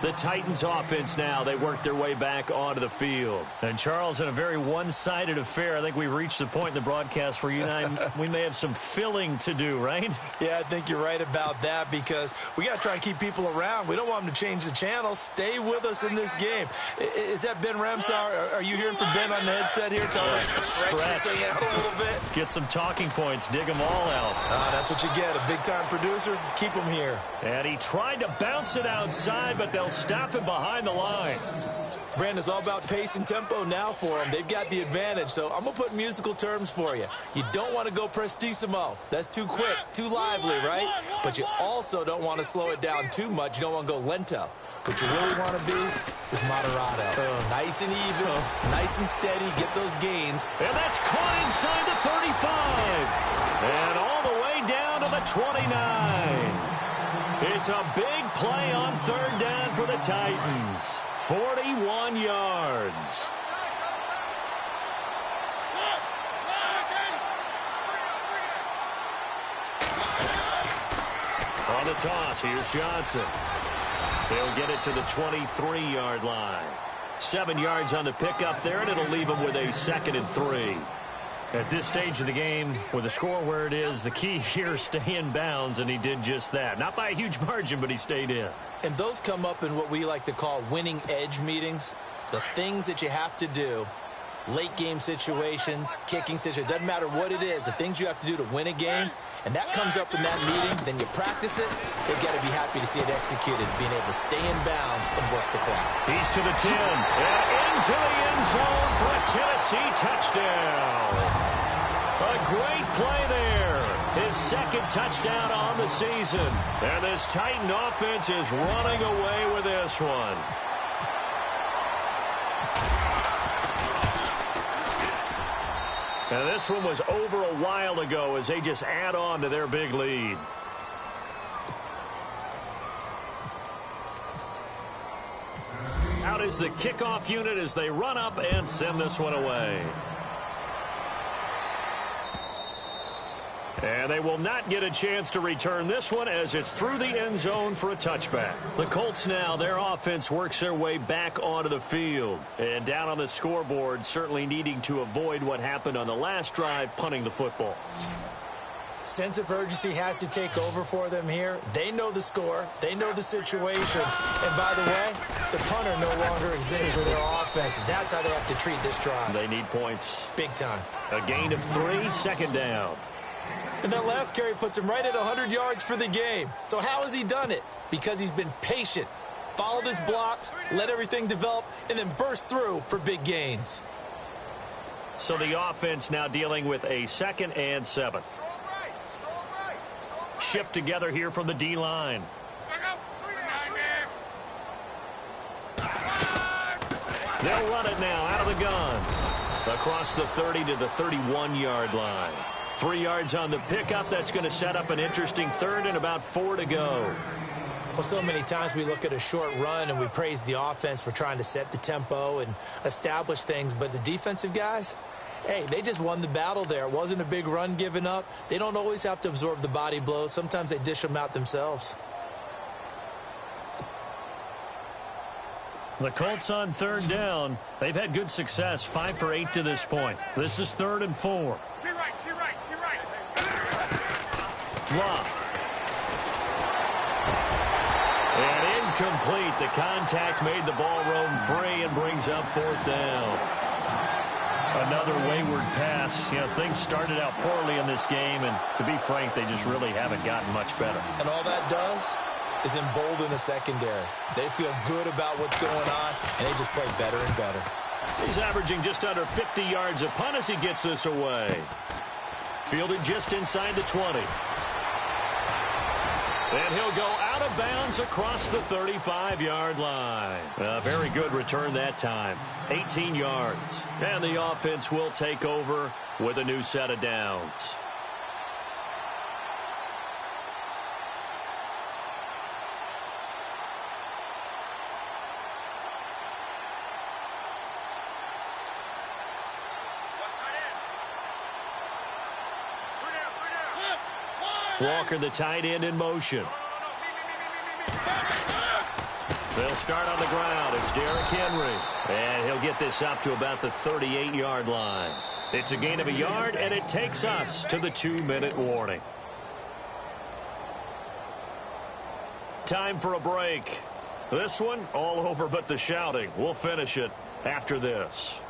The Titans offense now, they work their way back onto the field. And Charles, in a very one-sided affair, I think we've reached the point in the broadcast where you and I, we may have some filling to do, right? Yeah, I think you're right about that because we got to try and keep people around. We don't want them to change the channel. Stay with us in this game. Is that Ben Ramsauer? Are you hearing from Ben on the headset here? Tell him to stretch this thing out a little bit. Get some talking points. Dig them all out. That's what you get. A big-time producer. Keep them here. And he tried to bounce it outside, but but they'll stop him behind the line. Brandon, it's all about pace and tempo now for them. They've got the advantage, so I'm going to put musical terms for you. You don't want to go prestissimo. That's too quick, too lively, right? But you also don't want to slow it down too much. You don't want to go lento. What you really want to be is moderato. Nice and even, nice and steady, get those gains. And that's caught inside the 35. And all the way down to the 29. It's a big play on third down for the Titans. 41 yards. On the toss, here's Johnson. They'll get it to the 23-yard line. 7 yards on the pickup there, and it'll leave them with a 2nd and 3. At this stage of the game, with the score where it is, the key here is stay in bounds, and he did just that. Not by a huge margin, but he stayed in. And those come up in what we like to call winning edge meetings. The things that you have to do, late game situations, kicking situations, doesn't matter what it is, the things you have to do to win a game, and that comes up in that meeting, then you practice it, they've got to be happy to see it executed, being able to stay in bounds and work the clock. He's to the 10, and into the end zone for a Tennessee touchdown. A great play there. His 2nd touchdown on the season. And this Titan offense is running away with this one. And this one was over a while ago as they just add on to their big lead. Out is the kickoff unit as they run up and send this one away. And they will not get a chance to return this one as it's through the end zone for a touchback. The Colts now, their offense works their way back onto the field. And down on the scoreboard, certainly needing to avoid what happened on the last drive, punting the football. Sense of urgency has to take over for them here. They know the score. They know the situation. And by the way, the punter no longer exists for their offense. That's how they have to treat this drive. They need points. Big time. A gain of 3, 2nd down. And that last carry puts him right at 100 yards for the game. So how has he done it? Because he's been patient, followed his blocks, let everything develop, and then burst through for big gains. So the offense now dealing with a 2nd and 7. Shift together here from the D-line. They'll run it now out of the gun. Across the 30 to the 31-yard line. 3 yards on the pickup. That's going to set up an interesting 3rd and about 4 to go. Well, so many times we look at a short run and we praise the offense for trying to set the tempo and establish things. But the defensive guys, hey, they just won the battle there. It wasn't a big run given up. They don't always have to absorb the body blows. Sometimes they dish them out themselves. The Colts on 3rd down. They've had good success, 5 for 8 to this point. This is 3rd and 4. Love. And incomplete. The contact made the ball roam free and brings up 4th down. Another wayward pass. You know, things started out poorly in this game, and to be frank, they just really haven't gotten much better. And all that does is embolden the secondary. They feel good about what's going on, and they just play better and better. He's averaging just under 50 yards a punt as he gets this away. Fielded just inside the 20. And he'll go out of bounds across the 35-yard line. A very good return that time. 18 yards. And the offense will take over with a new set of downs. Walker, the tight end, in motion. They'll start on the ground. It's Derrick Henry. And he'll get this up to about the 38-yard line. It's a gain of a yard, and it takes us to the 2-minute warning. Time for a break. This one, all over but the shouting. We'll finish it after this.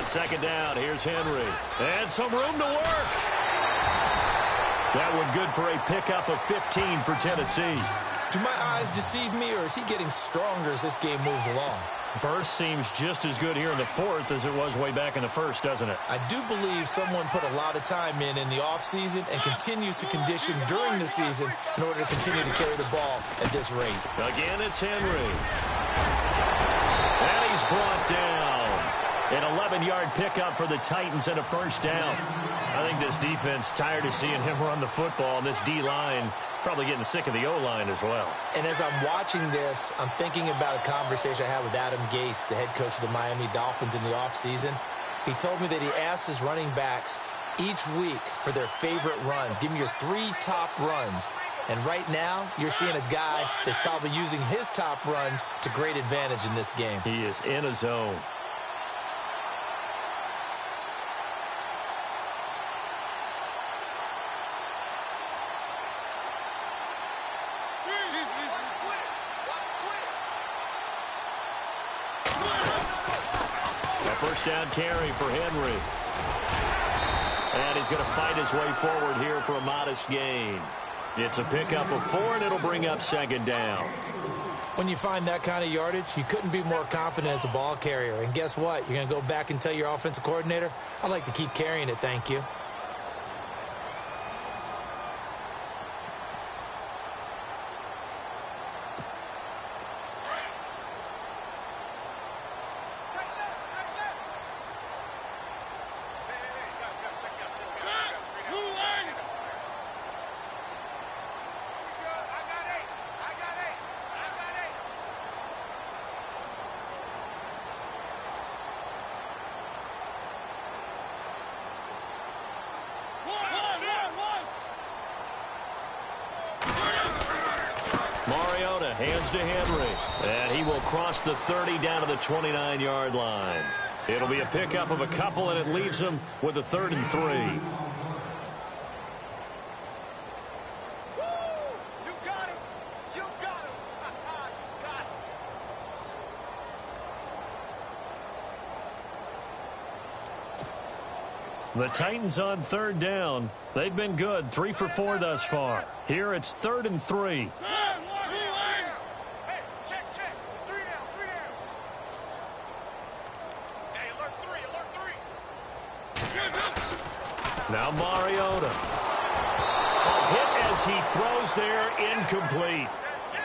On second down, here's Henry. And some room to work. That one good for a pickup of 15 for Tennessee. Do my eyes deceive me, or is he getting stronger as this game moves along? Burst seems just as good here in the fourth as it was way back in the first, doesn't it? I do believe someone put a lot of time in the offseason and continues to condition during the season in order to continue to carry the ball at this rate. Again, it's Henry. And he's brought down. An 11-yard pickup for the Titans and a first down. I think this defense tired of seeing him run the football, and this D-line probably getting sick of the O-line as well. And as I'm watching this, I'm thinking about a conversation I had with Adam Gase, the head coach of the Miami Dolphins in the offseason. He told me that he asked his running backs each week for their favorite runs. Give me your 3 top runs. And right now, you're seeing a guy that's probably using his top runs to great advantage in this game. He is in a zone. First down carry for Henry. And he's going to fight his way forward here for a modest gain. It's a pickup of 4, and it'll bring up second down. When you find that kind of yardage, you couldn't be more confident as a ball carrier. And guess what? You're going to go back and tell your offensive coordinator, I'd like to keep carrying it, thank you. Hands to Henry. And he will cross the 30 down to the 29-yard line. It'll be a pickup of a couple, and it leaves him with a 3rd and 3. The Titans on 3rd down. They've been good, 3 for 4 thus far. Here it's 3rd and 3. Now Mariota. A hit as he throws there, incomplete.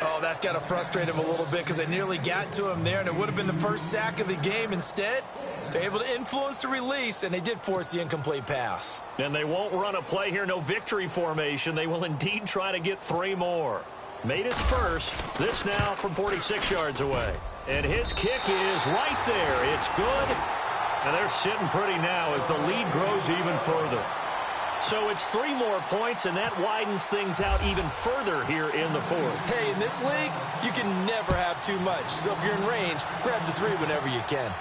Oh, that's got to frustrate him a little bit because they nearly got to him there, and it would have been the first sack of the game. Instead, they're able to influence the release, and they did force the incomplete pass. And they won't run a play here, no victory formation. They will indeed try to get 3 more. Made his first. This now from 46 yards away. And his kick is right there. It's good. And they're sitting pretty now as the lead grows even further. So it's 3 more points, and that widens things out even further here in the fourth. Hey, in this league, you can never have too much. So if you're in range, grab the 3 whenever you can.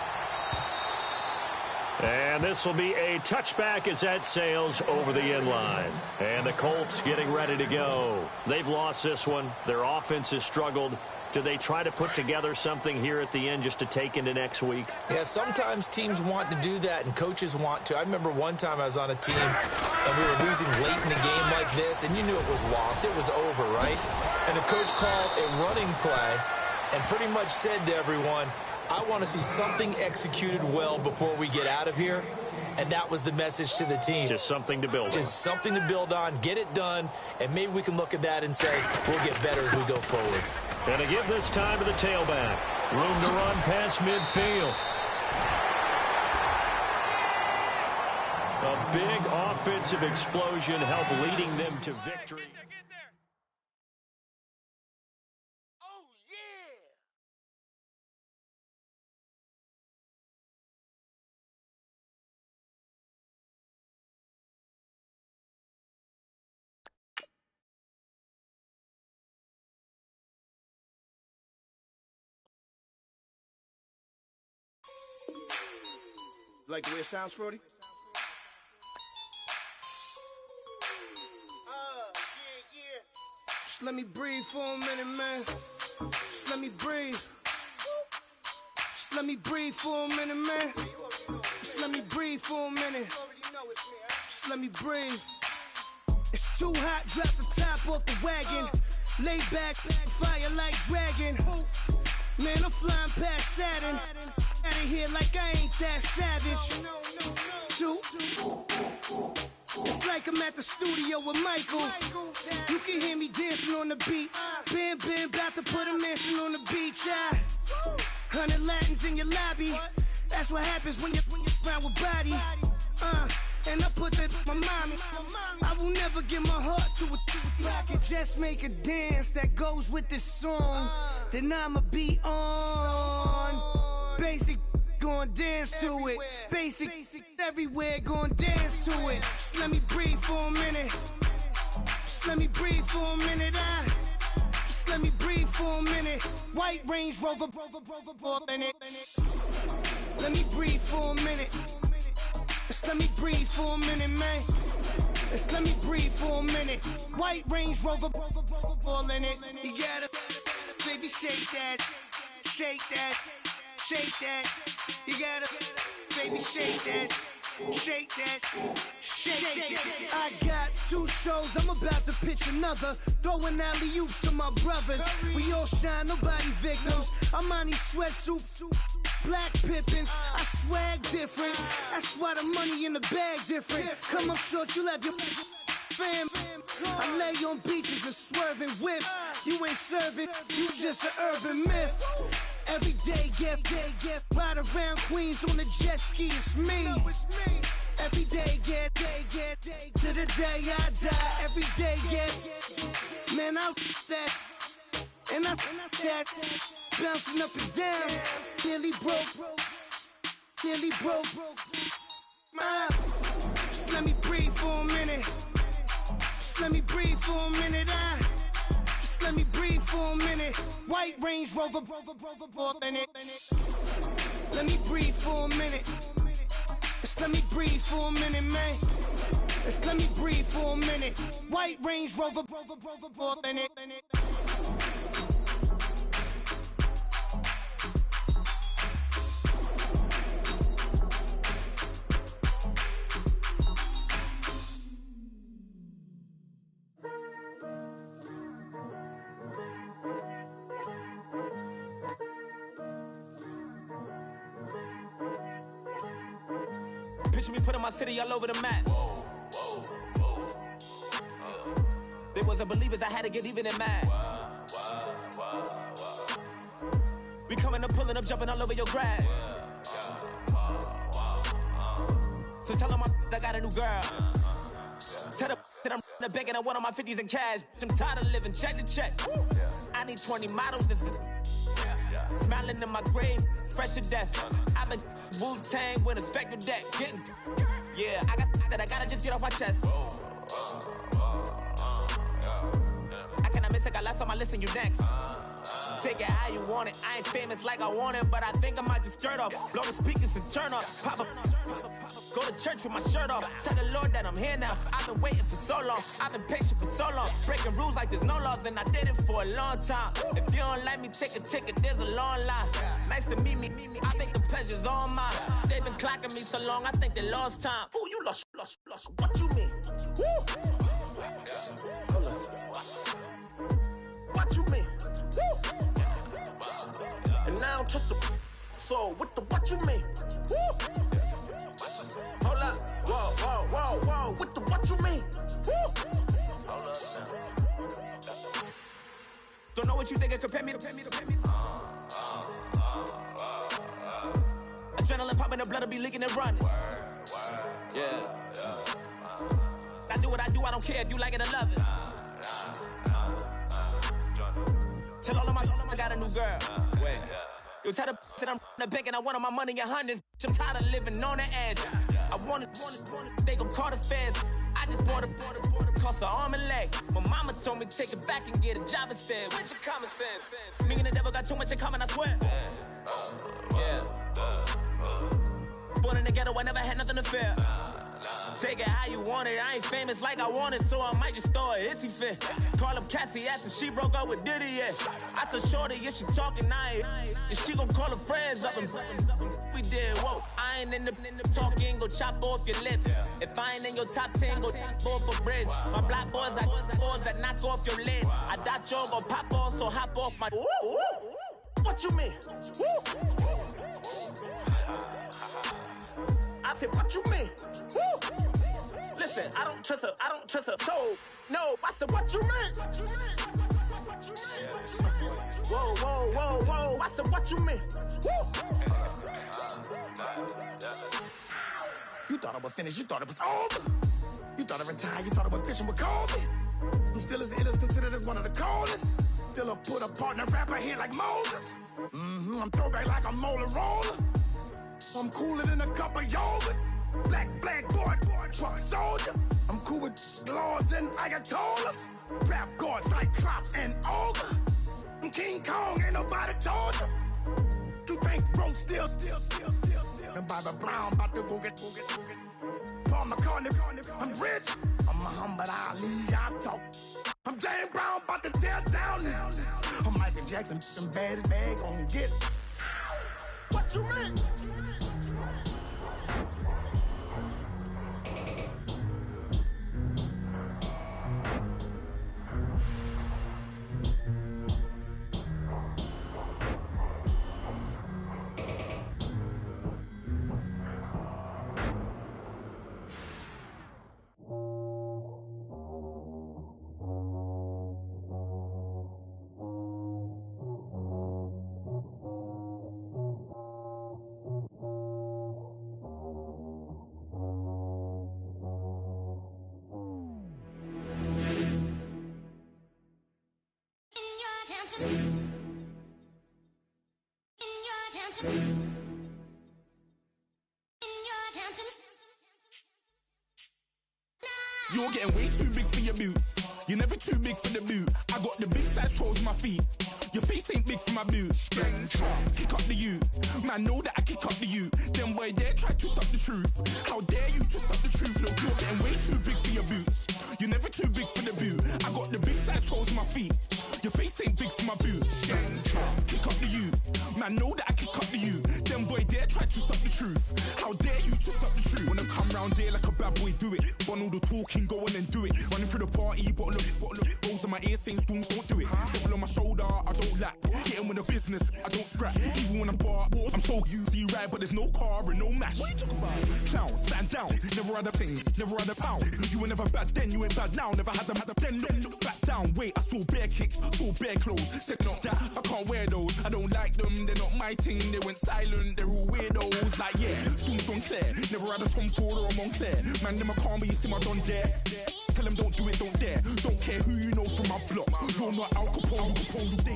And this will be a touchback as that sails over the end line. And the Colts getting ready to go. They've lost this one. Their offense has struggled. Do they try to put together something here at the end just to take into next week? Yeah, sometimes teams want to do that and coaches want to. I remember one time I was on a team and we were losing late in a game like this, and you knew it was lost. It was over, right? And the coach called a running play and pretty much said to everyone, I want to see something executed well before we get out of here. And that was the message to the team. Just something to build on. Just something to build on, get it done, and maybe we can look at that and say, we'll get better as we go forward. And to give this time to the tailback. Room to run past midfield. A big offensive explosion helped leading them to victory. Like the way it sounds, Frody? Yeah. Just let me breathe for a minute, man. Just let me breathe. Just let me breathe for a minute, man. Just let me breathe for a minute. Just let me breathe. It's too hot, drop the top off the wagon. Lay back, fire like dragon. Man, I'm flying past Saturn. Out of here like I ain't that savage. Two. It's like I'm at the studio with Michael. You can hear me dancing on the beat. Bam, bam, about to put a mansion on the beach. 100 Latins in your lobby. That's what happens when you're around with body. And I put that in my mommy. I will never give my heart to a I can just make a dance that goes with this song. Then I'ma be on. Basic, gon' dance to it. Basic, everywhere, gon' dance to it. Just let me breathe for a minute. Just let me breathe for a minute. Just let me breathe for a minute. White Range Rover, in it. Let me breathe for a minute. Just let me breathe for a minute, man. Just let me breathe for a minute. White Range Rover, all in it. You gotta, baby, shake that, shake that, shake that. You gotta, baby, shake that, shake that, shake that. I got 2 shows, I'm about to pitch another. Throwing alley-oops to my brothers. We all shine, nobody victims. I'm on these sweatsuits. Black Pippins, I swag different. That's why the money in the bag different. Come up short, you have your fam. I lay on beaches and swerving whips. You ain't serving, you just an urban myth. Every day, get, ride around Queens on the jet ski, it's me. Every day, get, to the day I die. Every day, get, man, I that. And I that. Bouncing up and down, nearly broke. Just let me breathe for a minute. Just let me breathe for a minute. Just let me breathe for a minute. White Range Rover, in it. Let me breathe for a minute. Just let me breathe for a minute, man. Just let me breathe for a minute. White Range Rover, in it. Picture me putting my city all over the map. They wasn't believers, I had to get even and mad. We coming up, pulling up, jumping all over your grass. So tell them I got a new girl. Tell them that I'm begging, I want all my 50s in cash. I'm tired of living check to check. I need 20 models, this is smiling in my grave, fresh to death. I've been Wu-Tang with a spectral deck. Getting, yeah, I got that, I gotta just get off my chest. I cannot miss it, got lots on my list and you next. Take it how you want it, I ain't famous like I want it, but I think I might just skirt off. Blow the speakers and turn up, pop up. Go to church with my shirt off. Tell the Lord that I'm here now. I've been waiting for so long. I've been patient for so long. Breaking rules like there's no laws, and I did it for a long time. If you don't like me, take a ticket. There's a long line. Nice to meet me. I think the pleasure's all mine. They've been clocking me so long. I think they lost time. Ooh, you lost. What you mean? Woo! What you mean? Woo! And now I don't trust the so what you mean? Woo! Hold up, whoa, what you mean? Woo! Hold up now. Don't know what you think, compare me. Adrenaline popping, the blood'll be leaking and running. Yeah. I do what I do, I don't care if you like it or love it. Tell all of my I got a new girl. Wait. You tell the that I'm begging, I want all my money in hundreds. I'm tired of living on the edge. I want it, they gon' call the feds. I just bought a cost an arm and leg. My mama told me take it back and get a job instead. Where's your common sense? Me and the devil got too much in common, I swear. Yeah. Born in the ghetto, I never had nothing to fear. Take it how you want it. I ain't famous like I want it, so I might just throw a hissy fit. Call up Cassie after she broke up with Diddy, yeah. I told Shorty if she talking, I ain't. And she gon' call her friends up and we did, whoa. I ain't in the talking, go chop off your lips. If I ain't in your top 10, go top off a bridge. My black boys like boys that knock off your lid. I doubt y'all gon' pop off, so hop off my. Woo. What you mean? Woo. I said, what you mean? Woo. Listen, I don't trust her. So, no, I said, what you mean? Whoa. I said, what you mean? Woo. You thought I was finished, you thought it was over. You thought I retired, you thought I went fishing with Kobe. I'm still as ill as considered as one of the coldest. Still a put a partner rapper here like Moses. I'm throwback like a molar roller. I'm cooler than a cup of yogurt. Black flag boy, truck soldier. I'm cool with laws and ayatollahs. Rap gods like Klops and Olga. I'm King Kong, ain't nobody told you. You think Rome still. And Bobby Brown about to go get. Paul McCartney, I'm rich. I'm Muhammad Ali, I talk. I'm James Brown, about to tear down this. I'm Michael Jackson, them bad as bad gon' get. What you mean? You're getting way too big for your boots. You're never too big for the boot. I got the big size toes on my feet. Your face ain't big for my boots. Kick up the you. Man, know that I kick up the you. Them boy there try to suck the truth. How dare you to suck the truth? Look, you're getting way too big for your boots. You're never too big for the boot. I got the big size toes on my feet. Your face ain't big for my boots. Kick up the you. Man, know that I kick up the you. Them boy there try to suck the truth. How dare you to suck the truth? Wanna come round there like a bad boy, do it. Want all the talking, go on and do it. Running through the party, bottle up. Rolls on my ear saying storms, don't do it. Devil on my shoulder, I don't lack. Getting with the business, I don't scrap. Even when I'm bar, I'm so used to you ride, but there's no car and no match. What you talking about? Clown, stand down. Never had a thing, never had a pound. You were never bad then, you ain't bad now. Never had them, then look back down. Wait, I saw bare kicks, saw bare clothes. Said not that, I can't wear those. I don't like them, they're not my thing. They went silent, they're all weirdos. Like yeah, storms gone clear. Never had a Tom Ford or a Montclair. Man, them a calm, but you see my don there. Tell them don't do it, don't dare. Don't care who you know from my block. You're not Al Capone,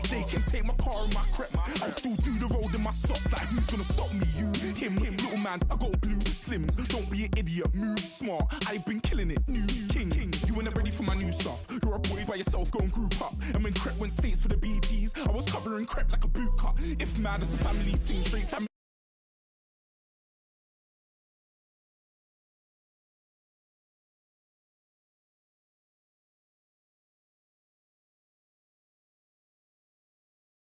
they can take my car and my creps. I still do the road in my socks. Like who's gonna stop me? You, him, little man. I got blue slims. Don't be an idiot, move smart. I've been killing it, new king. You weren't ready for my new stuff. You're a boy by yourself, go and group up. And when Crep went states for the BTs, I was covering Crep like a boot cut. If mad, it's a family thing, straight family